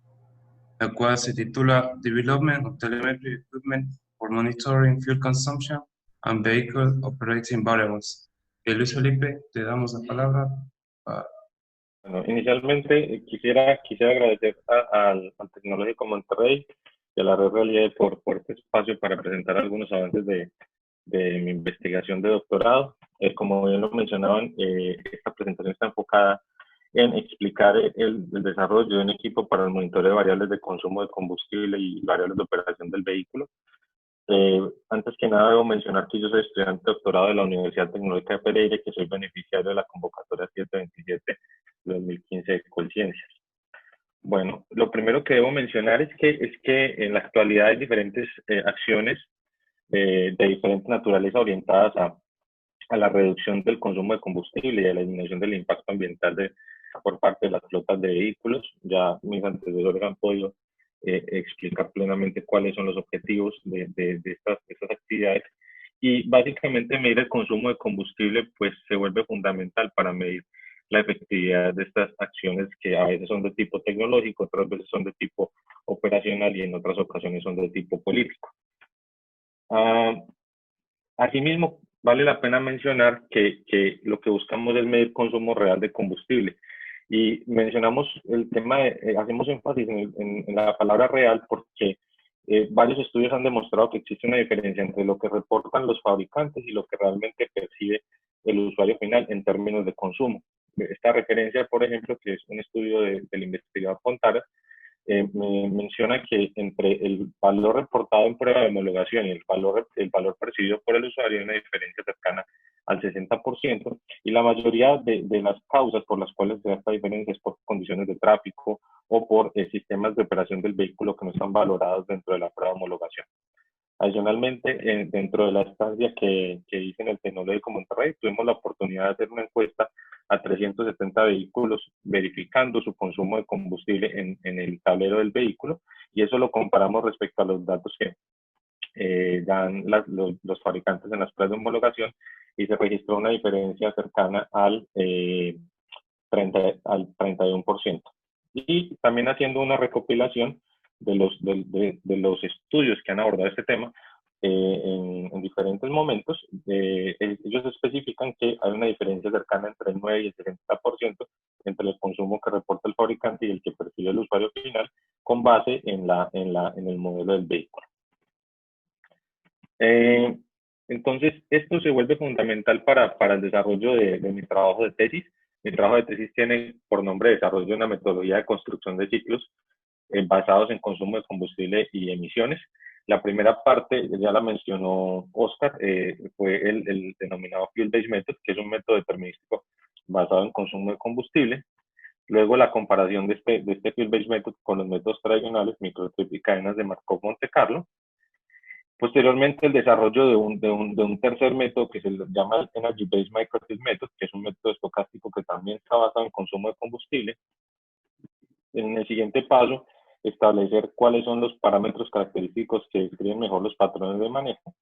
la cual se titula Development of Telemetry Equipment for Monitoring Fuel Consumption and Vehicle Operating Variables. Luis Felipe, te damos la palabra. Bueno, inicialmente quisiera agradecer al Tecnológico Monterrey y a la Red Relieves por este espacio para presentar algunos avances de mi investigación de doctorado. Como bien lo mencionaban, esta presentación está enfocada en explicar el desarrollo de un equipo para el monitoreo de variables de consumo de combustible y variables de operación del vehículo. Antes que nada debo mencionar que yo soy estudiante de doctorado de la Universidad Tecnológica de Pereira y que soy beneficiario de la convocatoria 727 de 2015 de Colciencias. Bueno, lo primero que debo mencionar es que en la actualidad hay diferentes acciones de diferente naturaleza orientadas a la reducción del consumo de combustible y a la eliminación del impacto ambiental por parte de las flotas de vehículos. Ya mis antecesores han podido explicar plenamente cuáles son los objetivos de estas actividades. Y básicamente medir el consumo de combustible pues se vuelve fundamental para medir la efectividad de estas acciones que a veces son de tipo tecnológico, otras veces son de tipo operacional y en otras ocasiones son de tipo político. Asimismo, vale la pena mencionar que lo que buscamos es medir consumo real de combustible. Y mencionamos el tema, hacemos énfasis en la palabra real porque varios estudios han demostrado que existe una diferencia entre lo que reportan los fabricantes y lo que realmente percibe el usuario final en términos de consumo. Esta referencia, por ejemplo, que es un estudio del investigador Fontara, me menciona que entre el valor reportado en prueba de homologación y el valor percibido por el usuario hay una diferencia cercana al 60%, y la mayoría de las causas por las cuales se da esta diferencia es por condiciones de tráfico o por sistemas de operación del vehículo que no están valorados dentro de la prueba de homologación. Adicionalmente, dentro de la estancia que hice en el Tecnológico Monterrey, tuvimos la oportunidad de hacer una encuesta a 370 vehículos verificando su consumo de combustible en el tablero del vehículo, y eso lo comparamos respecto a los datos que dan los fabricantes en las pruebas de homologación, y se registró una diferencia cercana al al 31%. Y también haciendo una recopilación de los estudios que han abordado este tema en diferentes momentos, ellos especifican que hay una diferencia cercana entre el 9 y el 60% entre el consumo que reporta el fabricante y el que percibe el usuario final con base en el modelo del vehículo. Entonces, esto se vuelve fundamental para el desarrollo de mi trabajo de tesis. Mi trabajo de tesis tiene por nombre Desarrollo de una metodología de construcción de ciclos basados en consumo de combustible y emisiones. La primera parte, ya la mencionó Oscar, fue el denominado Fuel-Based Method, que es un método determinístico basado en consumo de combustible. Luego la comparación de este Fuel-Based Method con los métodos tradicionales, microtrip y cadenas de Markov-Monte Carlo. Posteriormente, el desarrollo de un tercer método que se llama el Energy Based Microtrip Method, que es un método estocástico que también está basado en consumo de combustible. En el siguiente paso, establecer cuáles son los parámetros característicos que describen mejor los patrones de manejo,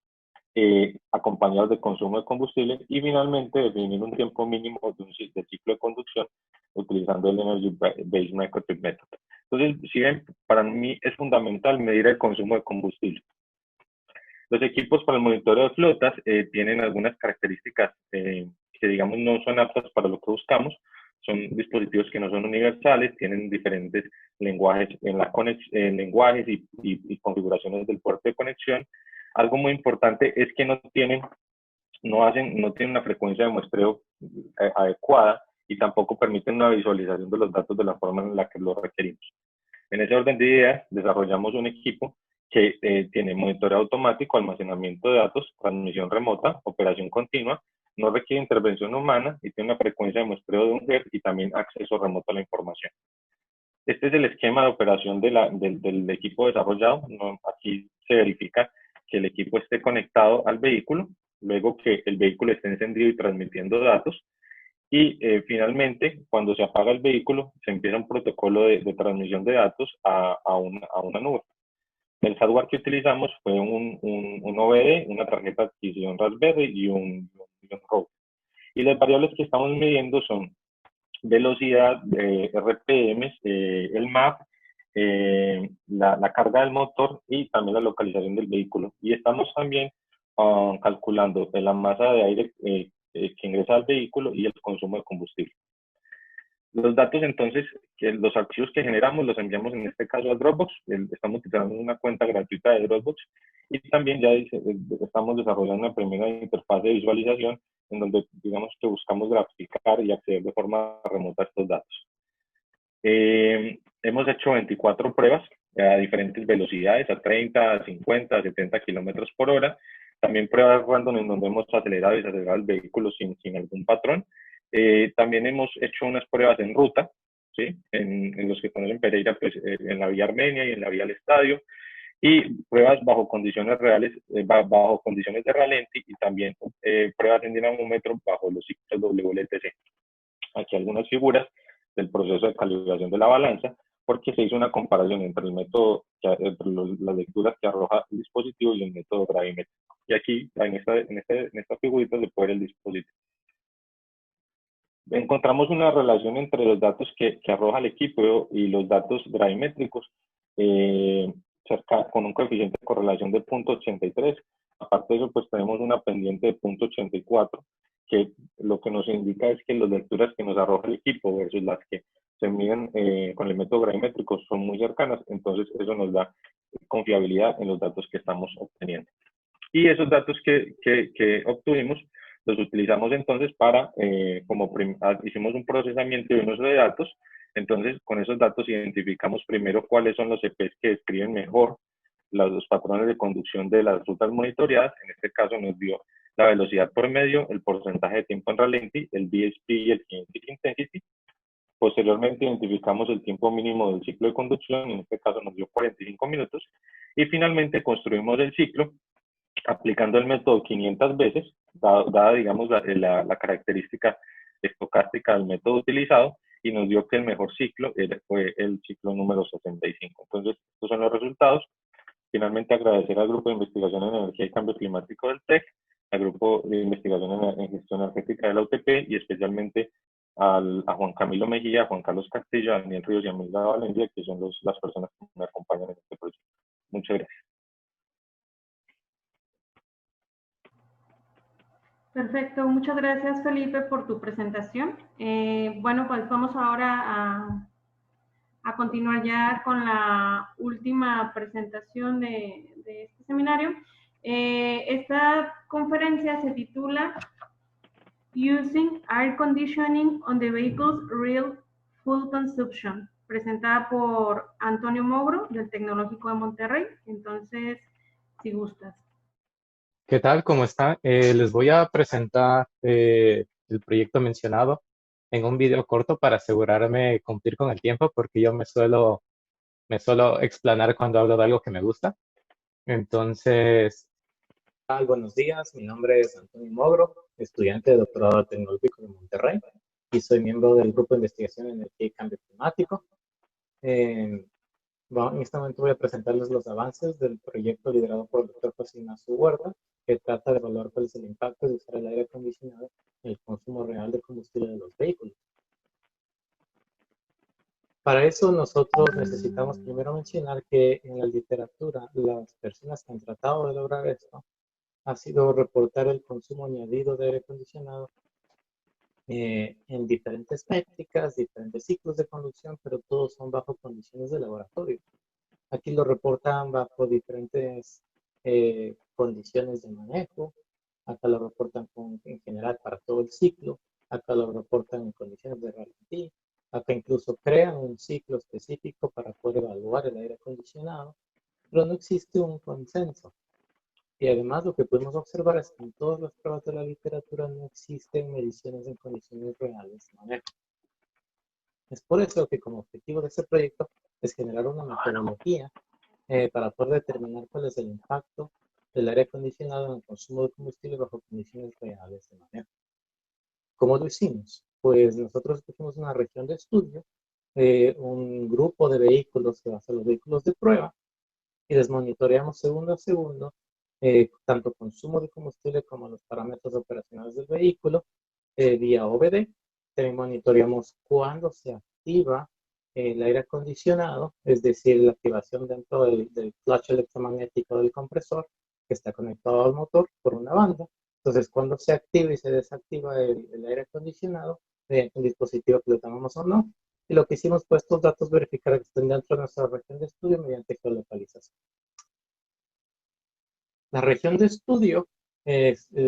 acompañados de consumo de combustible, y finalmente definir un tiempo mínimo de ciclo de conducción utilizando el Energy Based Microtrip Method. Entonces, si ven, para mí es fundamental medir el consumo de combustible. Los equipos para el monitoreo de flotas tienen algunas características que, digamos, no son aptas para lo que buscamos. Son dispositivos que no son universales, tienen diferentes lenguajes, lenguajes y configuraciones del puerto de conexión. Algo muy importante es que no tienen una frecuencia de muestreo adecuada y tampoco permiten una visualización de los datos de la forma en la que los requerimos. En ese orden de ideas, desarrollamos un equipo que tiene monitoreo automático, almacenamiento de datos, transmisión remota, operación continua, no requiere intervención humana y tiene una frecuencia de muestreo de 1 Hz y también acceso remoto a la información. Este es el esquema de operación del equipo desarrollado. Aquí se verifica que el equipo esté conectado al vehículo, luego que el vehículo esté encendido y transmitiendo datos, y finalmente, cuando se apaga el vehículo, se empieza un protocolo de transmisión de datos a una nube. El hardware que utilizamos fue un OBD, una tarjeta de adquisición Raspberry y un router. Y las variables que estamos midiendo son velocidad, RPM, el MAP, la carga del motor y también la localización del vehículo. Y estamos también calculando la masa de aire que ingresa al vehículo y el consumo de combustible. Los datos, entonces, los archivos que generamos los enviamos en este caso a Dropbox. Estamos utilizando una cuenta gratuita de Dropbox y también ya estamos desarrollando una primera interfaz de visualización en donde, digamos, que buscamos graficar y acceder de forma remota a estos datos. Hemos hecho 24 pruebas a diferentes velocidades, a 30, a 50, a 70 kilómetros por hora. También pruebas random en donde hemos acelerado y desacelerado el vehículo sin algún patrón. También hemos hecho unas pruebas en ruta, ¿sí? En los que conocen Pereira, pues en la vía Armenia y en la vía al estadio, y pruebas bajo condiciones reales, bajo condiciones de ralenti, y también pruebas en dinamómetro bajo los ciclos WLTC. Aquí algunas figuras del proceso de calibración de la balanza, porque se hizo una comparación entre el método, entre las lecturas que arroja el dispositivo y el método gravimétrico. Y aquí, en esta figurita, se puede ver el dispositivo. Encontramos una relación entre los datos que arroja el equipo y los datos gravimétricos, con un coeficiente de correlación de 0.83. Aparte de eso, pues tenemos una pendiente de 0.84, que lo que nos indica es que las lecturas que nos arroja el equipo versus las que se miden con el método gravimétrico son muy cercanas. Entonces, eso nos da confiabilidad en los datos que estamos obteniendo. Y esos datos que obtuvimos los utilizamos entonces para, hicimos un procesamiento y un uso de datos. Entonces, con esos datos identificamos primero cuáles son los EPs que describen mejor los patrones de conducción de las rutas monitoreadas. En este caso nos dio la velocidad por medio, el porcentaje de tiempo en ralenti, el VSP y el Kinetic Intensity. Posteriormente identificamos el tiempo mínimo del ciclo de conducción, en este caso nos dio 45 minutos. Y finalmente construimos el ciclo aplicando el método 500 veces, dada digamos, la característica estocástica del método utilizado, y nos dio que el mejor ciclo fue el ciclo número 65. Entonces, estos son los resultados. Finalmente, agradecer al Grupo de Investigación en Energía y Cambio Climático del TEC, al Grupo de Investigación en Gestión Energética de la UTP y especialmente a Juan Camilo Mejía, a Juan Carlos Castillo, a Daniel Ríos y a Milda Valencia, que son las personas que me acompañan en este proyecto. Muchas gracias. Perfecto, muchas gracias Felipe por tu presentación. Bueno, pues vamos ahora a continuar ya con la última presentación de este seminario. Esta conferencia se titula Using Air Conditioning on the Vehicle's Real Fuel Consumption, presentada por Antonio Mogro del Tecnológico de Monterrey. Entonces, si gustas. ¿Qué tal? ¿Cómo están? Les voy a presentar el proyecto mencionado en un video corto para asegurarme de cumplir con el tiempo, porque yo me suelo explanar cuando hablo de algo que me gusta. Entonces, buenos días, mi nombre es Antonio Mogro, estudiante de doctorado tecnológico de Monterrey y soy miembro del Grupo de Investigación en Energía y Cambio Climático. Bueno, en este momento voy a presentarles los avances del proyecto liderado por el doctor José Ignacio Huerta, que trata de evaluar cuál es el impacto de usar el aire acondicionado en el consumo real de combustible de los vehículos. Para eso nosotros necesitamos primero mencionar que en la literatura las personas que han tratado de lograr esto ha sido reportar el consumo añadido de aire acondicionado en diferentes métricas, diferentes ciclos de conducción, pero todos son bajo condiciones de laboratorio. Aquí lo reportan bajo diferentes condiciones de manejo. Acá lo reportan en general para todo el ciclo. Acá lo reportan en condiciones de ralentí. Acá incluso crean un ciclo específico para poder evaluar el aire acondicionado. Pero no existe un consenso. Y además lo que podemos observar es que en todas las pruebas de la literatura no existen mediciones en condiciones reales de manejo. Es por eso que como objetivo de este proyecto es generar una metodología para poder determinar cuál es el impacto del aire acondicionado en el consumo de combustible bajo condiciones reales de manejo. ¿Cómo lo hicimos? Pues nosotros escogimos una región de estudio, un grupo de vehículos que va a ser los vehículos de prueba, y les monitoreamos segundo a segundo tanto consumo de combustible como los parámetros operacionales del vehículo vía OBD. También monitoreamos cuándo se activa el aire acondicionado, es decir, la activación dentro del clutch electromagnético del compresor que está conectado al motor por una banda. Entonces, cuando se activa y se desactiva el aire acondicionado mediante un dispositivo que lo llamamos o no. Y lo que hicimos fue estos datos verificar que estén dentro de nuestra región de estudio mediante geolocalización. La región de estudio,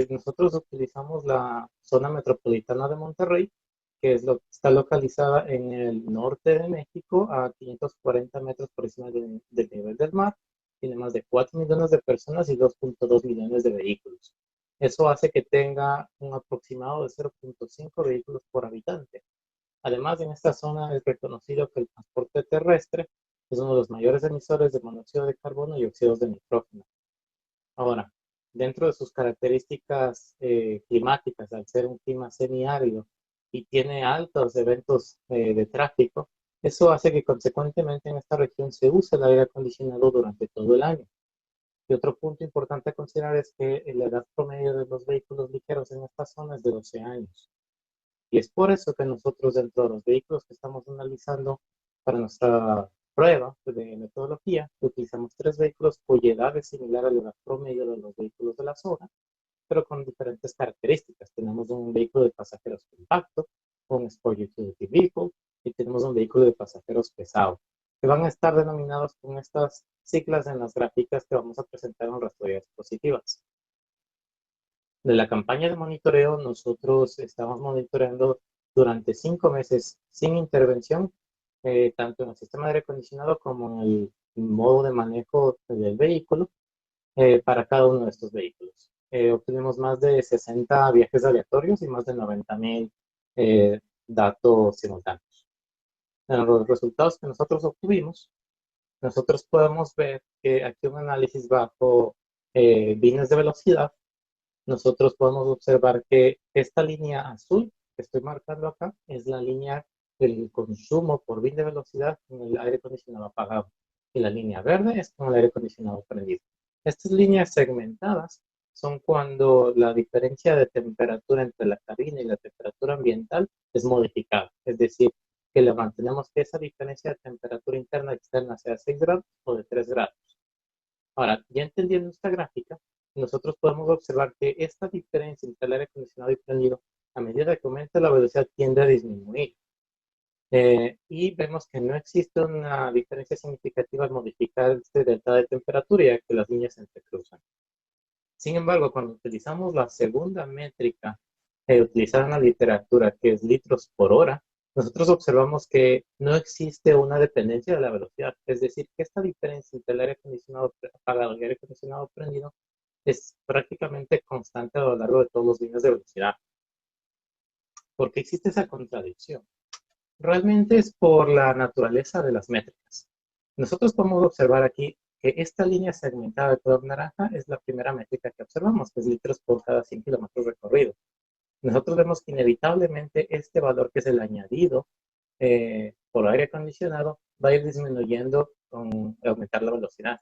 nosotros utilizamos la zona metropolitana de Monterrey, que está localizada en el norte de México, a 540 metros por encima del nivel del mar. Tiene más de 4 millones de personas y 2.2 millones de vehículos. Eso hace que tenga un aproximado de 0.5 vehículos por habitante. Además, en esta zona es reconocido que el transporte terrestre es uno de los mayores emisores de monóxido de carbono y óxidos de nitrógeno. Ahora, dentro de sus características climáticas, al ser un clima semiárido y tiene altos eventos de tráfico, eso hace que consecuentemente en esta región se use el aire acondicionado durante todo el año. Y otro punto importante a considerar es que la edad promedio de los vehículos ligeros en esta zona es de 12 años. Y es por eso que nosotros dentro de los vehículos que estamos analizando para nuestra prueba de metodología, utilizamos 3 vehículos cuya edad es similar a la edad promedio de los vehículos de la zona, pero con diferentes características. Tenemos un vehículo de pasajeros compacto, un Sport Utility Vehicle, y tenemos un vehículo de pasajeros pesado, que van a estar denominados con estas siglas en las gráficas que vamos a presentar en nuestras diapositivas. De la campaña de monitoreo, nosotros estamos monitoreando durante 5 meses sin intervención, tanto en el sistema de aire acondicionado como en el modo de manejo del vehículo para cada uno de estos vehículos. Obtuvimos más de 60 viajes aleatorios y más de 90,000 datos simultáneos. En los resultados que nosotros obtuvimos, nosotros podemos ver que aquí un análisis bajo líneas de velocidad. Nosotros podemos observar que esta línea azul que estoy marcando acá es la línea del consumo por bin de velocidad con el aire acondicionado apagado. Y la línea verde es con el aire acondicionado prendido. Estas líneas segmentadas son cuando la diferencia de temperatura entre la cabina y la temperatura ambiental es modificada. Es decir, que le mantenemos que esa diferencia de temperatura interna y externa sea de 6 grados o de 3 grados. Ahora, ya entendiendo esta gráfica, nosotros podemos observar que esta diferencia entre el aire acondicionado y prendido, a medida que aumenta la velocidad, tiende a disminuir. Y vemos que no existe una diferencia significativa al modificar este delta de temperatura, ya que las líneas se entrecruzan. Sin embargo, cuando utilizamos la segunda métrica utilizada en la literatura, que es litros por hora, nosotros observamos que no existe una dependencia de la velocidad. Es decir, que esta diferencia entre el aire acondicionado apagado y el aire acondicionado prendido es prácticamente constante a lo largo de todos los líneas de velocidad. ¿Por qué existe esa contradicción? Realmente es por la naturaleza de las métricas. Nosotros podemos observar aquí que esta línea segmentada de color naranja es la primera métrica que observamos, que es litros por cada 100 kilómetros recorridos. Nosotros vemos que inevitablemente este valor, que es el añadido por aire acondicionado, va a ir disminuyendo con aumentar la velocidad,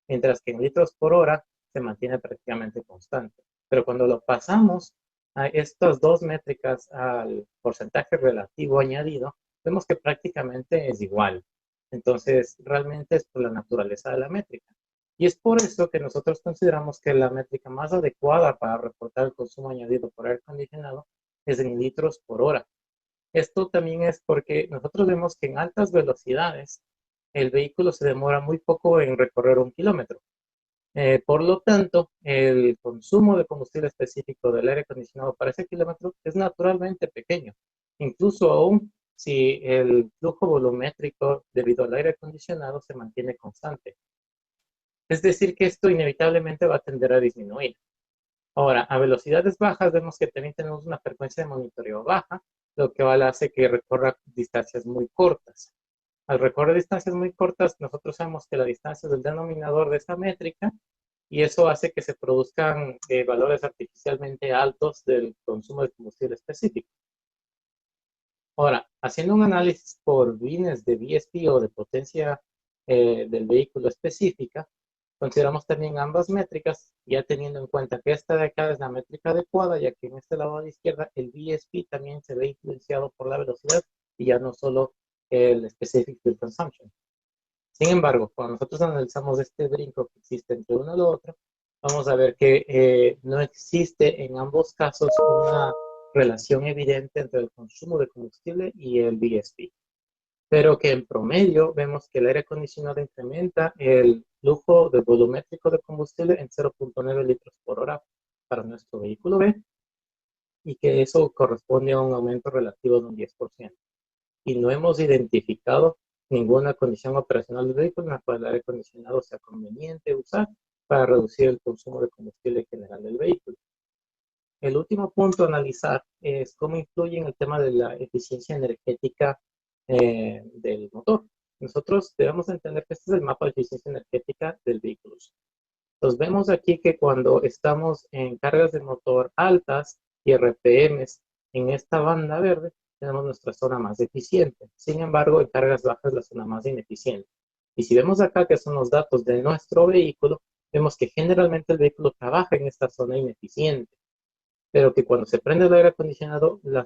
mientras que en litros por hora se mantiene prácticamente constante. Pero cuando lo pasamos a estas dos métricas al porcentaje relativo añadido, vemos que prácticamente es igual. Entonces, realmente es por la naturaleza de la métrica. Y es por eso que nosotros consideramos que la métrica más adecuada para reportar el consumo añadido por aire acondicionado es en litros por hora. Esto también es porque nosotros vemos que en altas velocidades el vehículo se demora muy poco en recorrer 1 kilómetro. Por lo tanto, el consumo de combustible específico del aire acondicionado para ese kilómetro es naturalmente pequeño. Incluso aún si el flujo volumétrico debido al aire acondicionado se mantiene constante. Es decir, que esto inevitablemente va a tender a disminuir. Ahora, a velocidades bajas vemos que también tenemos una frecuencia de monitoreo baja, lo que hace que recorra distancias muy cortas. Al recorrer distancias muy cortas, nosotros sabemos que la distancia es el denominador de esta métrica y eso hace que se produzcan valores artificialmente altos del consumo de combustible específico. Ahora, haciendo un análisis por bines de VSP o de potencia del vehículo específica, consideramos también ambas métricas, ya teniendo en cuenta que esta de acá es la métrica adecuada, ya que en este lado de izquierda el VSP también se ve influenciado por la velocidad y ya no solo el Specific Fuel Consumption. Sin embargo, cuando nosotros analizamos este brinco que existe entre uno y lo otro, vamos a ver que no existe en ambos casos una relación evidente entre el consumo de combustible y el VSP. Pero que en promedio vemos que el aire acondicionado incrementa el flujo de volumétrico de combustible en 0.9 litros por hora para nuestro vehículo B y que eso corresponde a un aumento relativo de un 10%. Y no hemos identificado ninguna condición operacional del vehículo en la cual el aire acondicionado sea conveniente usar para reducir el consumo de combustible general del vehículo. El último punto a analizar es cómo influye en el tema de la eficiencia energética del motor. Nosotros debemos entender que este es el mapa de eficiencia energética del vehículo. Entonces vemos aquí que cuando estamos en cargas de motor altas y RPMs en esta banda verde, tenemos nuestra zona más eficiente. Sin embargo, en cargas bajas la zona más ineficiente. Y si vemos acá que son los datos de nuestro vehículo, vemos que generalmente el vehículo trabaja en esta zona ineficiente, pero que cuando se prende el aire acondicionado, la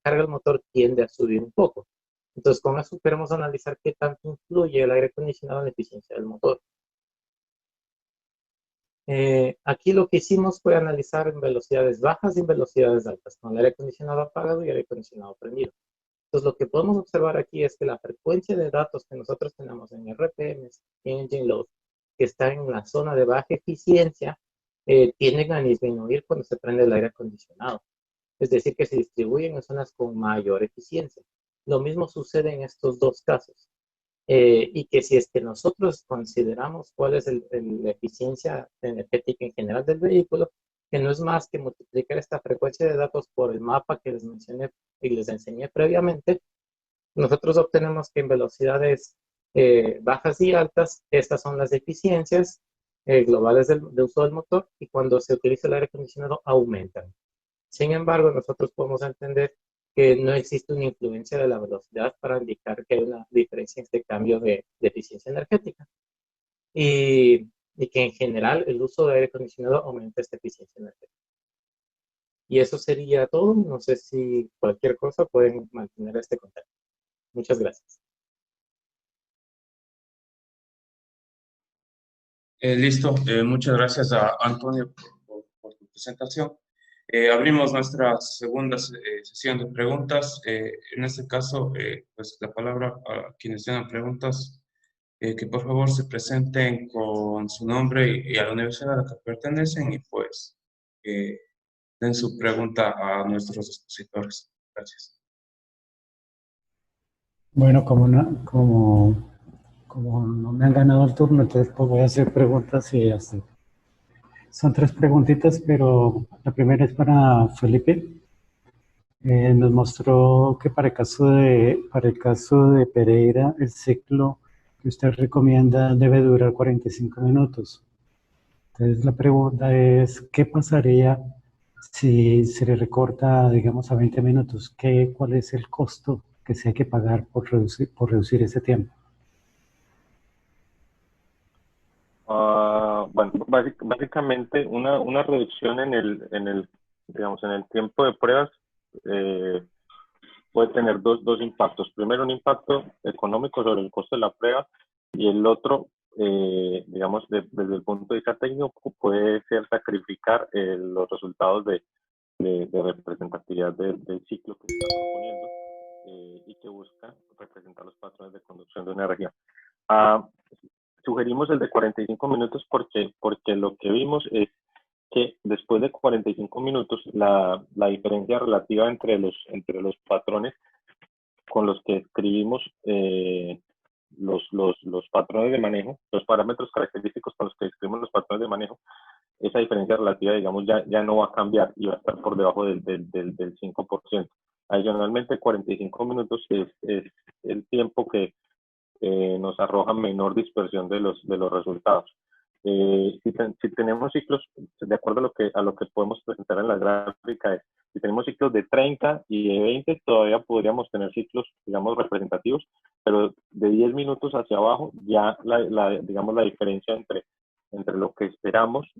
carga del motor tiende a subir un poco. Entonces, con eso queremos analizar qué tanto influye el aire acondicionado en la eficiencia del motor. Aquí lo que hicimos fue analizar en velocidades bajas y en velocidades altas, con el aire acondicionado apagado y el aire acondicionado prendido. Entonces, lo que podemos observar aquí es que la frecuencia de datos que nosotros tenemos en RPMs y en Engine Load, que está en la zona de baja eficiencia, tienden a disminuir cuando se prende el aire acondicionado. Es decir, que se distribuyen en zonas con mayor eficiencia. Lo mismo sucede en estos dos casos. Y que si es que nosotros consideramos cuál es la eficiencia energética en general del vehículo, que no es más que multiplicar esta frecuencia de datos por el mapa que les mencioné y les enseñé previamente, nosotros obtenemos que en velocidades bajas y altas, estas son las eficiencias globales de uso del motor y cuando se utiliza el aire acondicionado aumentan. Sin embargo, nosotros podemos entender que no existe una influencia de la velocidad para indicar que hay una diferencia en este cambio de eficiencia energética. Y y que en general el uso de aire acondicionado aumente esta eficiencia energética. Y eso sería todo. No sé si cualquier cosa pueden mantener este contacto. Muchas gracias. Listo. Muchas gracias a Antonio por tu presentación. Abrimos nuestra segunda sesión de preguntas. En este caso, pues la palabra a quienes tengan preguntas, que por favor se presenten con su nombre y a la universidad a la que pertenecen y pues den su pregunta a nuestros expositores. Gracias. Bueno, como no me han ganado el turno, entonces pues voy a hacer preguntas y así. Son tres preguntitas, pero la primera es para Felipe. Nos mostró que para el caso de Pereira, el ciclo que usted recomienda debe durar 45 minutos. Entonces la pregunta es, ¿qué pasaría si se le recorta, digamos, a 20 minutos? ¿Cuál es el costo que se hay que pagar por reducir ese tiempo? Bueno, básicamente una reducción digamos, en el tiempo de pruebas puede tener dos impactos. Primero, un impacto económico sobre el costo de la prueba y el otro, digamos, desde el punto de vista técnico, puede ser sacrificar los resultados de representatividad del ciclo que se está proponiendo y que busca representar los patrones de conducción de una energía. Sugerimos el de 45 minutos porque lo que vimos es que después de 45 minutos la diferencia relativa entre los patrones con los que escribimos los patrones de manejo, los parámetros característicos con los que escribimos los patrones de manejo, esa diferencia relativa, digamos, ya no va a cambiar y va a estar por debajo del 5%. Adicionalmente, 45 minutos es el tiempo que nos arroja menor dispersión de los resultados. Si tenemos ciclos, de acuerdo a lo que podemos presentar en la gráfica, si tenemos ciclos de 30 y de 20, todavía podríamos tener ciclos, digamos, representativos, pero de 10 minutos hacia abajo, ya digamos, la diferencia entre lo que esperamos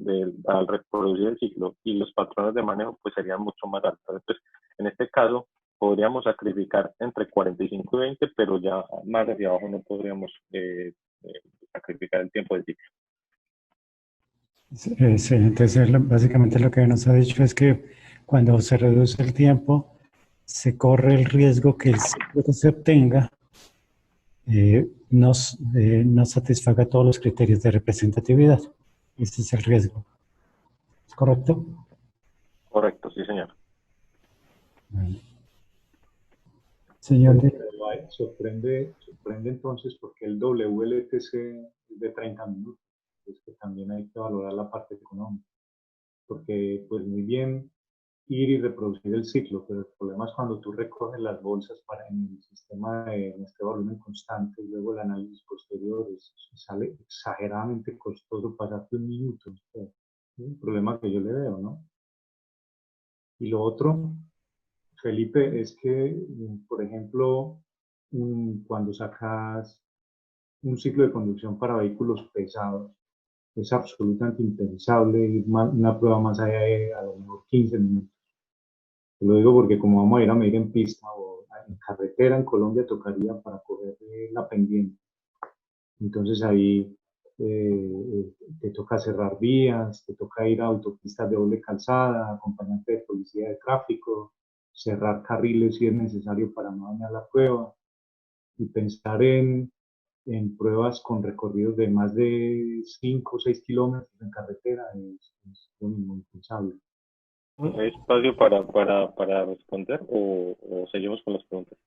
al reproducir el ciclo y los patrones de manejo, pues serían mucho más altos. Entonces, en este caso, podríamos sacrificar entre 45 y 20, pero ya más hacia abajo no podríamos sacrificar el tiempo del ciclo. Sí, entonces básicamente lo que nos ha dicho es que cuando se reduce el tiempo, se corre el riesgo que el ciclo que se obtenga no satisfaga todos los criterios de representatividad. Ese es el riesgo. ¿Es correcto? Correcto, sí, señor. Bueno. Señor. Sorprende entonces porque el WLTC es de 30 minutos. Es que también hay que valorar la parte económica, porque pues muy bien ir y reproducir el ciclo, pero el problema es cuando tú recoges las bolsas en el sistema en este volumen constante y luego el análisis posterior sale exageradamente costoso pasarte un minuto. Es un problema que yo le veo, ¿no? Y lo otro, Felipe, es que, por ejemplo, cuando sacas un ciclo de conducción para vehículos pesados, es absolutamente impensable ir una prueba más allá de a lo mejor 15 minutos. Te lo digo porque como vamos a ir a medir en pista o en carretera en Colombia tocaría para coger la pendiente. Entonces ahí te toca cerrar vías, te toca ir a autopistas de doble calzada, acompañante de policía de tráfico, cerrar carriles si es necesario para no dañar la prueba y pensar en pruebas con recorridos de más de 5 o 6 kilómetros en carretera es lo mismo, impensable. ¿Hay espacio para responder o seguimos con las preguntas?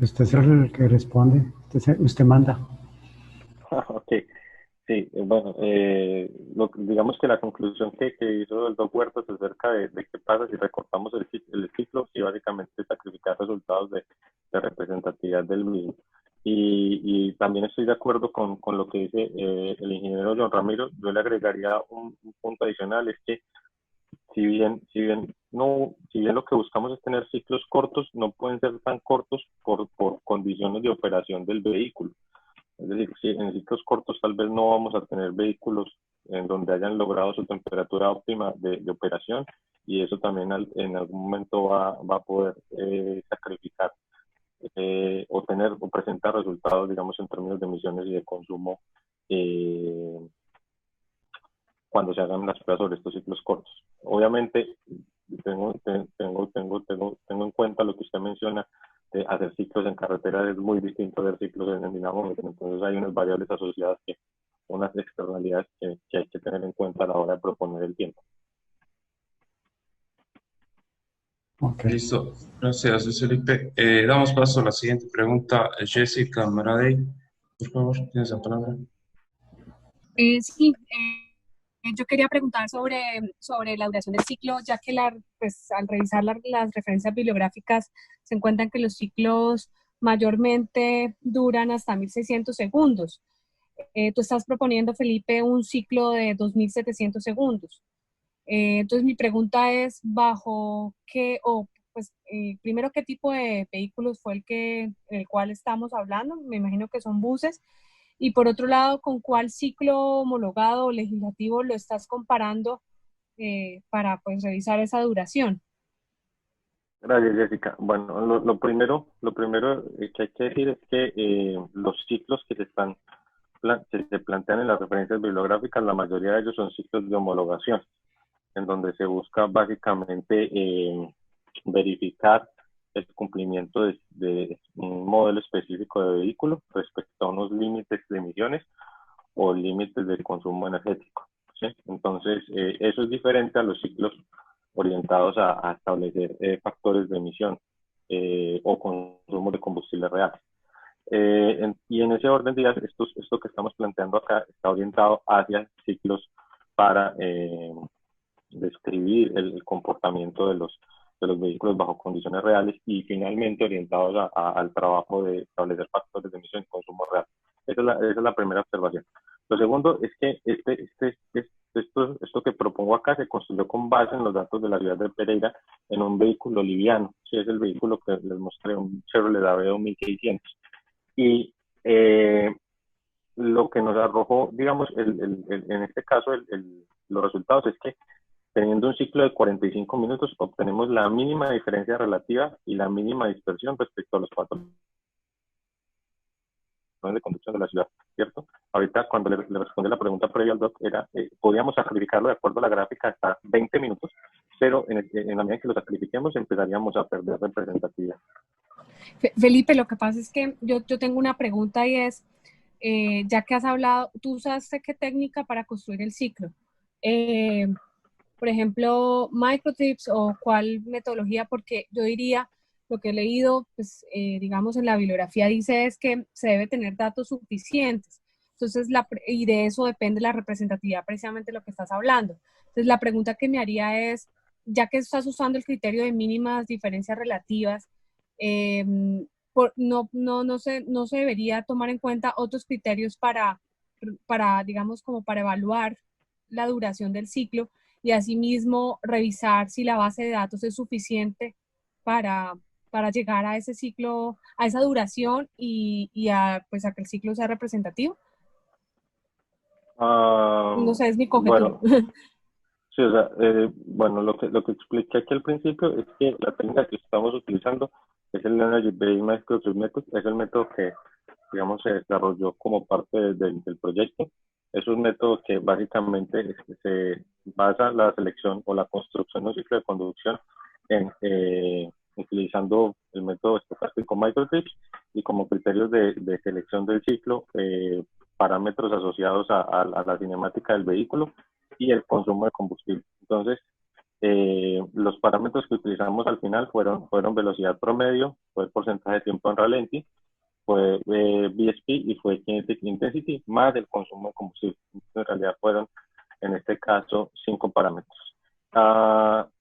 Usted es el que responde, usted manda. Ok, sí, bueno, digamos que la conclusión que hizo el Doc Huertas acerca de qué pasa si recortamos el ciclo y básicamente sacrificar resultados de representatividad del mismo. Y también estoy de acuerdo con lo que dice el ingeniero John Ramiro. Yo le agregaría un punto adicional, es que si bien lo que buscamos es tener ciclos cortos, no pueden ser tan cortos por condiciones de operación del vehículo. Es decir, si en ciclos cortos tal vez no vamos a tener vehículos en donde hayan logrado su temperatura óptima de operación, y eso también en algún momento va a poder sacrificar o tener o presentar resultados, digamos, en términos de emisiones y de consumo cuando se hagan las pruebas sobre estos ciclos cortos. Obviamente, tengo en cuenta lo que usted menciona, de hacer ciclos en carretera es muy distinto a hacer ciclos en dinamómetro, entonces hay unas variables asociadas, unas externalidades que hay que tener en cuenta a la hora de proponer el tiempo. Okay. Listo, gracias, Luis Felipe. Damos paso a la siguiente pregunta. Jessica Maradei, por favor, tienes la palabra. Sí, yo quería preguntar sobre la duración del ciclo, ya que pues, al revisar las referencias bibliográficas se encuentran que los ciclos mayormente duran hasta 1600 segundos. Tú estás proponiendo, Felipe, un ciclo de 2700 segundos. Entonces mi pregunta es, ¿bajo qué, o pues primero qué tipo de vehículos fue el cual estamos hablando? Me imagino que son buses. Y por otro lado, ¿con cuál ciclo homologado o legislativo lo estás comparando para pues revisar esa duración? Gracias, Jessica. Bueno, lo primero que hay que decir es que los ciclos que se plantean en las referencias bibliográficas, la mayoría de ellos son ciclos de homologación, en donde se busca básicamente verificar el cumplimiento de un modelo específico de vehículo respecto a unos límites de emisiones o límites de consumo energético, ¿sí? Entonces, eso es diferente a los ciclos orientados a establecer factores de emisión o consumo de combustible real. Y en ese orden de ideas, esto que estamos planteando acá está orientado hacia ciclos para describir el comportamiento de los vehículos bajo condiciones reales, y finalmente orientados al trabajo de establecer factores de emisión y consumo real. Esa es la primera observación. Lo segundo es que esto que propongo acá se construyó con base en los datos de la ciudad de Pereira en un vehículo liviano. Sí, es el vehículo que les mostré, un Chevrolet Aveo 1600. Y lo que nos arrojó, digamos, en este caso, los resultados es que teniendo un ciclo de 45 minutos, obtenemos la mínima diferencia relativa y la mínima dispersión respecto a los patrones de conducción de la ciudad, ¿cierto? Ahorita, cuando le respondí la pregunta previa al doc, podíamos sacrificarlo de acuerdo a la gráfica hasta 20 minutos, pero en la medida que lo sacrifiquemos, empezaríamos a perder representatividad. Felipe, lo que pasa es que yo tengo una pregunta, y es, ya que has hablado, ¿tú usaste qué técnica para construir el ciclo? Por ejemplo, microtips, o cuál metodología, porque yo diría, lo que he leído, pues, digamos, en la bibliografía dice es que se debe tener datos suficientes. Entonces, y de eso depende la representatividad, precisamente de lo que estás hablando. Entonces, la pregunta que me haría es, ya que estás usando el criterio de mínimas diferencias relativas, no se debería tomar en cuenta otros criterios para, digamos, como para evaluar la duración del ciclo, y asimismo revisar si la base de datos es suficiente para llegar a ese ciclo, a esa duración, y pues a que el ciclo sea representativo. No sé, es mi conjetura. Bueno, sí, o sea, bueno, lo que expliqué aquí al principio es que la técnica que estamos utilizando es el Energy Based Microtrip Method. Es el método que, digamos, se desarrolló como parte del proyecto. Es un método que básicamente se basa la selección o la construcción de un ciclo de conducción utilizando el método estocástico microtrips, y como criterios de selección del ciclo, parámetros asociados a la cinemática del vehículo y el consumo de combustible. Entonces, los parámetros que utilizamos al final fueron velocidad promedio, fue el porcentaje de tiempo en ralenti, fue VSP y fue Kinetic Intensity, más el consumo de combustible. Entonces, en realidad fueron, en este caso, 5 parámetros.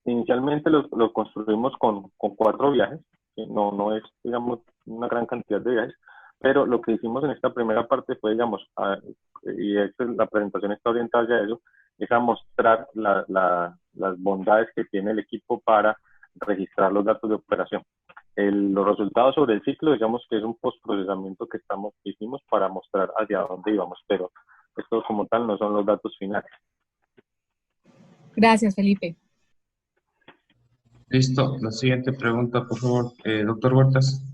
Inicialmente lo construimos con 4 viajes, que no es, digamos, una gran cantidad de viajes, pero lo que hicimos en esta primera parte fue, digamos, y la presentación está orientada hacia eso, es a mostrar las bondades que tiene el equipo para registrar los datos de operación. los resultados sobre el ciclo, digamos que es un postprocesamiento que hicimos para mostrar hacia dónde íbamos, pero estos como tal no son los datos finales. Gracias, Felipe. Listo. La siguiente pregunta, por favor, doctor Huertas.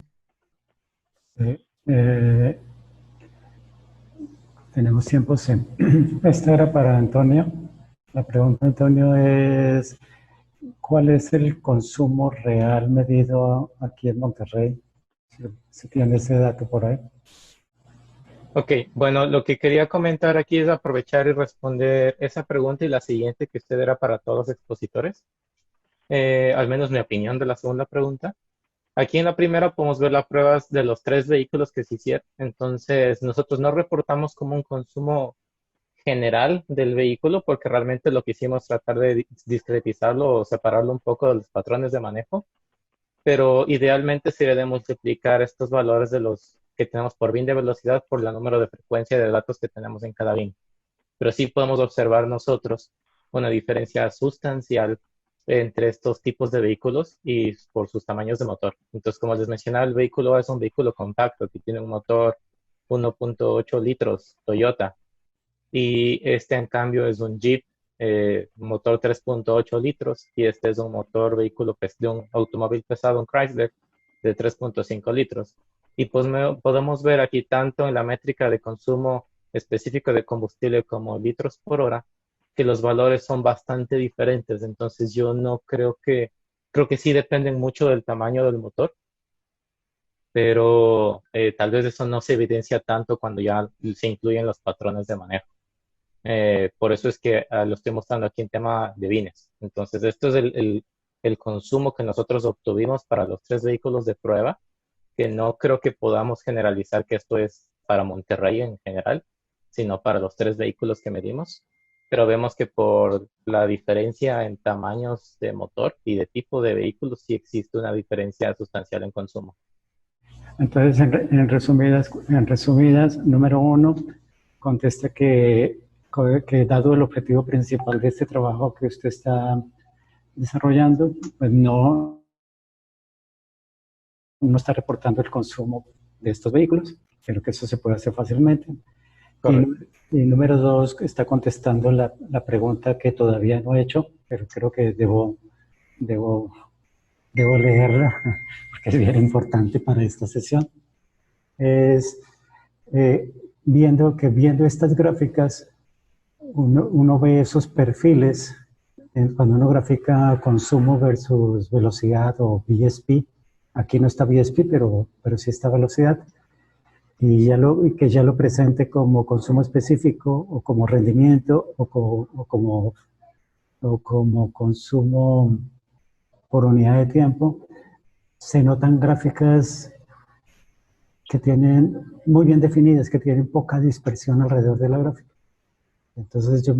Tenemos tiempo, sí. Esta era para Antonio. La pregunta, Antonio, es ¿cuál es el consumo real medido aquí en Monterrey? Si tiene ese dato por ahí. Ok, bueno, lo que quería comentar aquí es aprovechar y responder esa pregunta y la siguiente que usted era para todos los expositores. Al menos mi opinión de la segunda pregunta. Aquí en la primera podemos ver las pruebas de los 3 vehículos que se hicieron. Entonces, nosotros no reportamos como un consumo general del vehículo porque realmente lo que hicimos es tratar de discretizarlo o separarlo un poco de los patrones de manejo. Pero idealmente sería de multiplicar estos valores de los que tenemos por bin de velocidad por el número de frecuencia de datos que tenemos en cada bin. Pero sí podemos observar nosotros una diferencia sustancial entre estos tipos de vehículos y por sus tamaños de motor. Entonces, como les mencionaba, el vehículo es un vehículo compacto que tiene un motor 1.8 litros Toyota y este en cambio es un Jeep motor 3.8 litros y este es un motor vehículo de un automóvil pesado, un Chrysler de 3.5 litros. Y pues podemos ver aquí tanto en la métrica de consumo específico de combustible como litros por hora, que los valores son bastante diferentes. Entonces yo no creo que sí dependen mucho del tamaño del motor, pero tal vez eso no se evidencia tanto cuando ya se incluyen los patrones de manejo. Por eso es que lo estoy mostrando aquí en tema de bienes. Entonces, esto es el consumo que nosotros obtuvimos para los 3 vehículos de prueba, que no creo que podamos generalizar que esto es para Monterrey en general, sino para los 3 vehículos que medimos. Pero vemos que por la diferencia en tamaños de motor y de tipo de vehículos, sí existe una diferencia sustancial en consumo. Entonces, en resumidas, número 1, contesta que dado el objetivo principal de este trabajo que usted está desarrollando, pues no está reportando el consumo de estos vehículos, pero que eso se puede hacer fácilmente. Y número 2, está contestando la pregunta que todavía no he hecho, pero creo que debo leerla, porque es bien importante para esta sesión. Es viendo estas gráficas, uno ve esos perfiles cuando uno grafica consumo versus velocidad o VSP. Aquí no está VSP, pero sí está velocidad. Y que ya lo presente como consumo específico o como rendimiento o como consumo por unidad de tiempo. Se notan gráficas que tienen muy bien definidas, que tienen poca dispersión alrededor de la gráfica. Entonces yo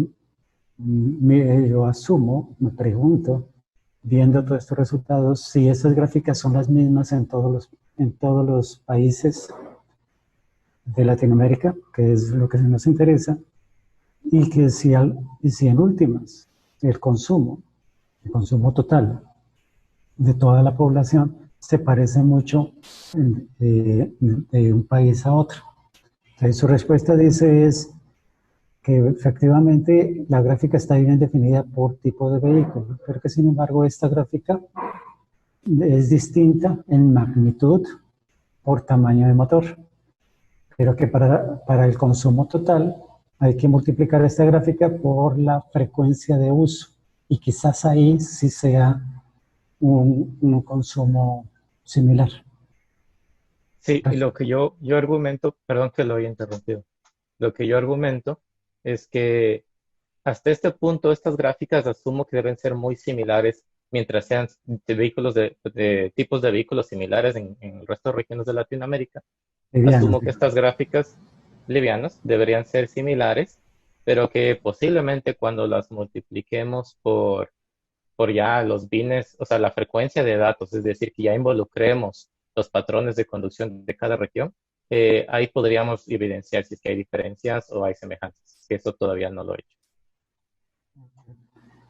asumo, me pregunto, viendo todos estos resultados, si esas gráficas son las mismas en todos los países de Latinoamérica, que es lo que nos interesa, y que si en últimas el consumo total de toda la población se parece mucho de un país a otro. Entonces su respuesta es que efectivamente la gráfica está bien definida por tipo de vehículo, pero que sin embargo esta gráfica es distinta en magnitud por tamaño de motor, pero que para el consumo total hay que multiplicar esta gráfica por la frecuencia de uso y quizás ahí sí sea un consumo similar. Sí, y lo que yo argumento, perdón que lo haya interrumpido, lo que yo argumento es que hasta este punto estas gráficas asumo que deben ser muy similares mientras sean de vehículos de tipos de vehículos similares en el resto de regiones de Latinoamérica. Asumo que estas gráficas livianas deberían ser similares, pero que posiblemente cuando las multipliquemos por ya los bines, o sea, la frecuencia de datos, es decir, que ya involucremos los patrones de conducción de cada región, ahí podríamos evidenciar si es que hay diferencias o hay semejanzas, que eso todavía no lo he hecho.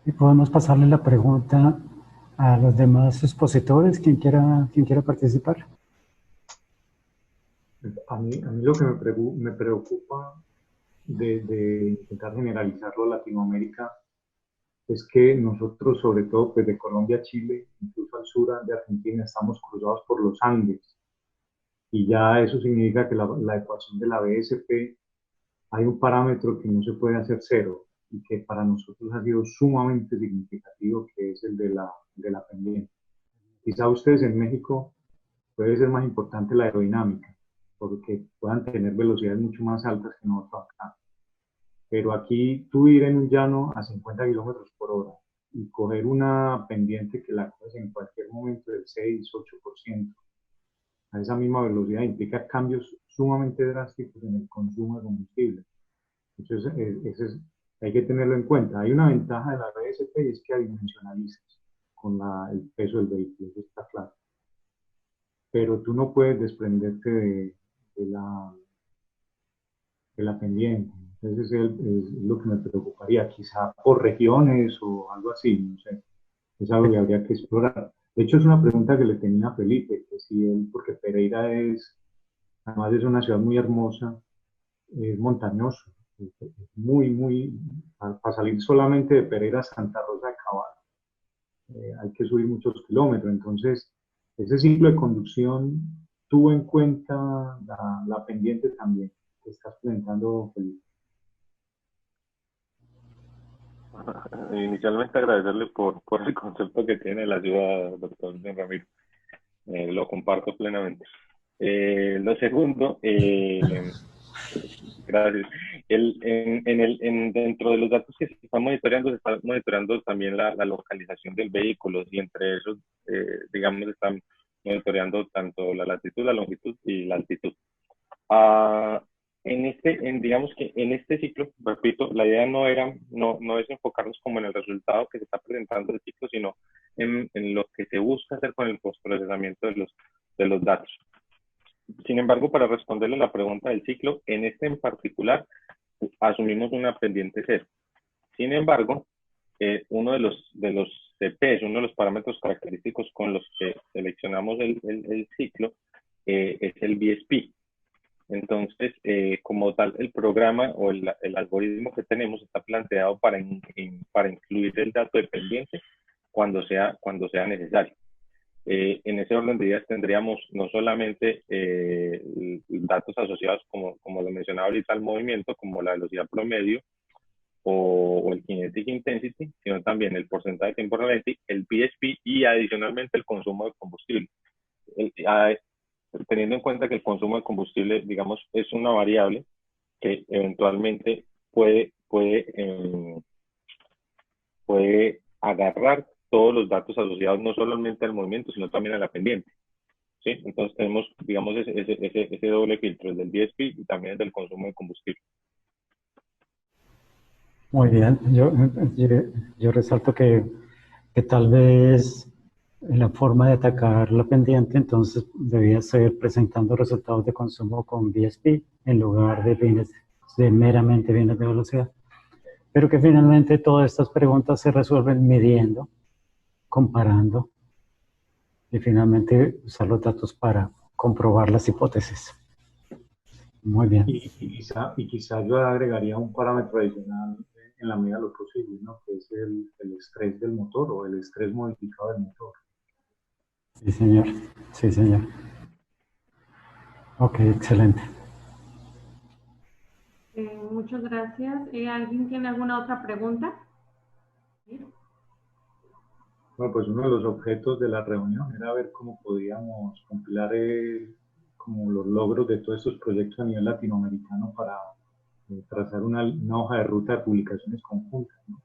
Y podemos pasarle la pregunta A los demás expositores, quien quiera participar. A mí lo que me preocupa de intentar generalizarlo a Latinoamérica es que nosotros, sobre todo pues de Colombia a Chile, incluso al sur de Argentina, estamos cruzados por los Andes. Y ya eso significa que la ecuación de la BSP, hay un parámetro que no se puede hacer cero y que para nosotros ha sido sumamente significativo, que es el de la pendiente. Quizá ustedes en México puede ser más importante la aerodinámica, porque puedan tener velocidades mucho más altas que nosotros acá. Pero aquí tú ir en un llano a 50 kilómetros por hora y coger una pendiente que la coges en cualquier momento del 6-8%, a esa misma velocidad implica cambios sumamente drásticos en el consumo de combustible. Entonces, hay que tenerlo en cuenta. Hay una ventaja de la BSP y es que adimensionalizas con el peso del vehículo, eso está claro. Pero tú no puedes desprenderte de la pendiente. Entonces es lo que me preocuparía, quizá por regiones o algo así, no sé. Es algo que habría que explorar. De hecho, es una pregunta que le tenía a Felipe, que si él, porque Pereira además es una ciudad muy hermosa, es montañoso, es muy, para salir solamente de Pereira a Santa Rosa de Cabal, hay que subir muchos kilómetros. Entonces, ese ciclo de conducción tuvo en cuenta la pendiente también que estás presentando, Felipe. Inicialmente agradecerle por el concepto que tiene la ciudad, doctor Ramiro. Lo comparto plenamente. Lo segundo, gracias. Dentro de los datos que se están monitoreando, se está monitoreando también la localización del vehículo, y entre esos, digamos, están monitoreando tanto la latitud, la longitud y la altitud. Digamos que en este ciclo, repito, la idea no es enfocarnos como en el resultado que se está presentando del ciclo, sino en lo que se busca hacer con el postprocesamiento de los datos. Sin embargo, para responderle la pregunta del ciclo, en este en particular, asumimos una pendiente cero. Sin embargo, uno de los CPs, uno de los parámetros característicos con los que seleccionamos el ciclo, es el BSP. Entonces, como tal, el programa o el algoritmo que tenemos está planteado para incluir el dato dependiente cuando sea necesario. En ese orden de ideas tendríamos no solamente datos asociados, como lo mencionaba ahorita, al movimiento, como la velocidad promedio o el kinetic intensity, sino también el porcentaje de tiempo reality, el BSP y adicionalmente el consumo de combustible. Teniendo en cuenta que el consumo de combustible, digamos, es una variable que eventualmente puede agarrar todos los datos asociados no solamente al movimiento, sino también a la pendiente. ¿Sí? Entonces tenemos, digamos, ese doble filtro, el del BSP y también el del consumo de combustible. Muy bien, yo resalto que tal vez la forma de atacar la pendiente entonces debía ser presentando resultados de consumo con BSP en lugar de meramente bienes de velocidad. Pero que finalmente todas estas preguntas se resuelven midiendo, comparando y finalmente usar los datos para comprobar las hipótesis. Muy bien. Y quizá yo agregaría un parámetro adicional en la medida de lo posible, ¿no? Que es el estrés del motor o el estrés modificado del motor. Sí, señor. Sí, señor. Ok, excelente. Muchas gracias. ¿Alguien tiene alguna otra pregunta? ¿Sí? Bueno, pues uno de los objetos de la reunión era ver cómo podíamos compilar como los logros de todos estos proyectos a nivel latinoamericano para trazar una hoja de ruta de publicaciones conjuntas, ¿no?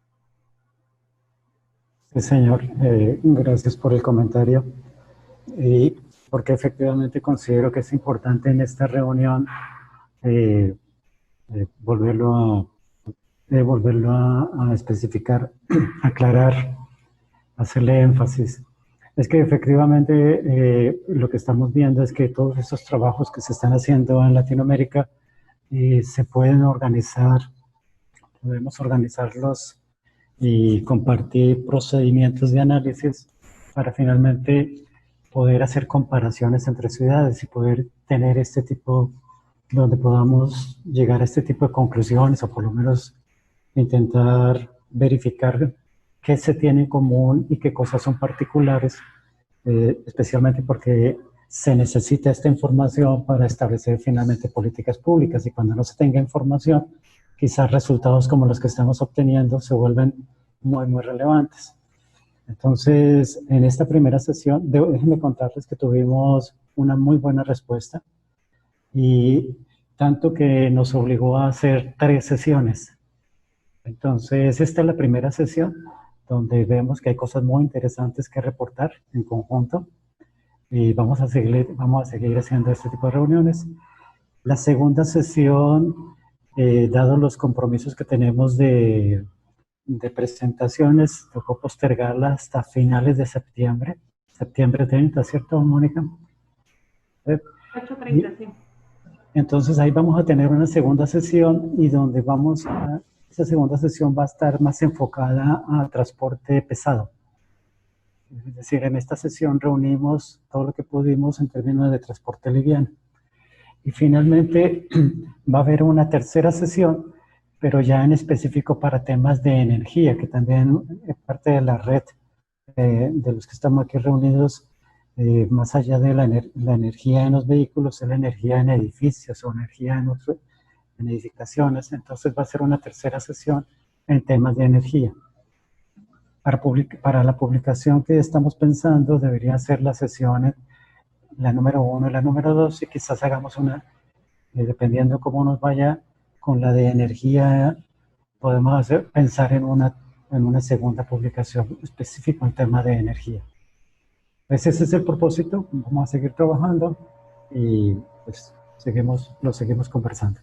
Sí, señor. Gracias por el comentario. Y porque efectivamente considero que es importante en esta reunión volverlo a especificar, aclarar, hacerle énfasis. Es que efectivamente lo que estamos viendo es que todos esos trabajos que se están haciendo en Latinoamérica se pueden organizar, podemos organizarlos y compartir procedimientos de análisis para finalmente poder hacer comparaciones entre ciudades y poder tener este tipo, donde podamos llegar a este tipo de conclusiones o por lo menos intentar verificar qué se tiene en común y qué cosas son particulares, especialmente porque se necesita esta información para establecer finalmente políticas públicas, y cuando no se tenga información, quizás resultados como los que estamos obteniendo se vuelven muy, muy relevantes. Entonces, en esta primera sesión, déjenme contarles que tuvimos una muy buena respuesta, y tanto que nos obligó a hacer 3 sesiones. Entonces, esta es la primera sesión donde vemos que hay cosas muy interesantes que reportar en conjunto, y vamos a seguir haciendo este tipo de reuniones. La segunda sesión, dado los compromisos que tenemos de presentaciones, tocó postergarla hasta finales de septiembre 30, ¿cierto, Mónica? 8:30, sí. Entonces ahí vamos a tener una segunda sesión, y donde esa segunda sesión va a estar más enfocada a transporte pesado. Es decir, en esta sesión reunimos todo lo que pudimos en términos de transporte liviano. Y finalmente va a haber una tercera sesión, pero ya en específico para temas de energía, que también es parte de la red de los que estamos aquí reunidos. Más allá de la energía en los vehículos, es la energía en edificios o energía en edificaciones. Entonces va a ser una tercera sesión en temas de energía. Para la publicación que estamos pensando, debería ser la sesión, la número 1 y la número 2, y quizás hagamos una, dependiendo cómo nos vaya con la de energía, podemos pensar en una segunda publicación específica en tema de energía. Pues ese es el propósito. Vamos a seguir trabajando y pues lo seguimos conversando.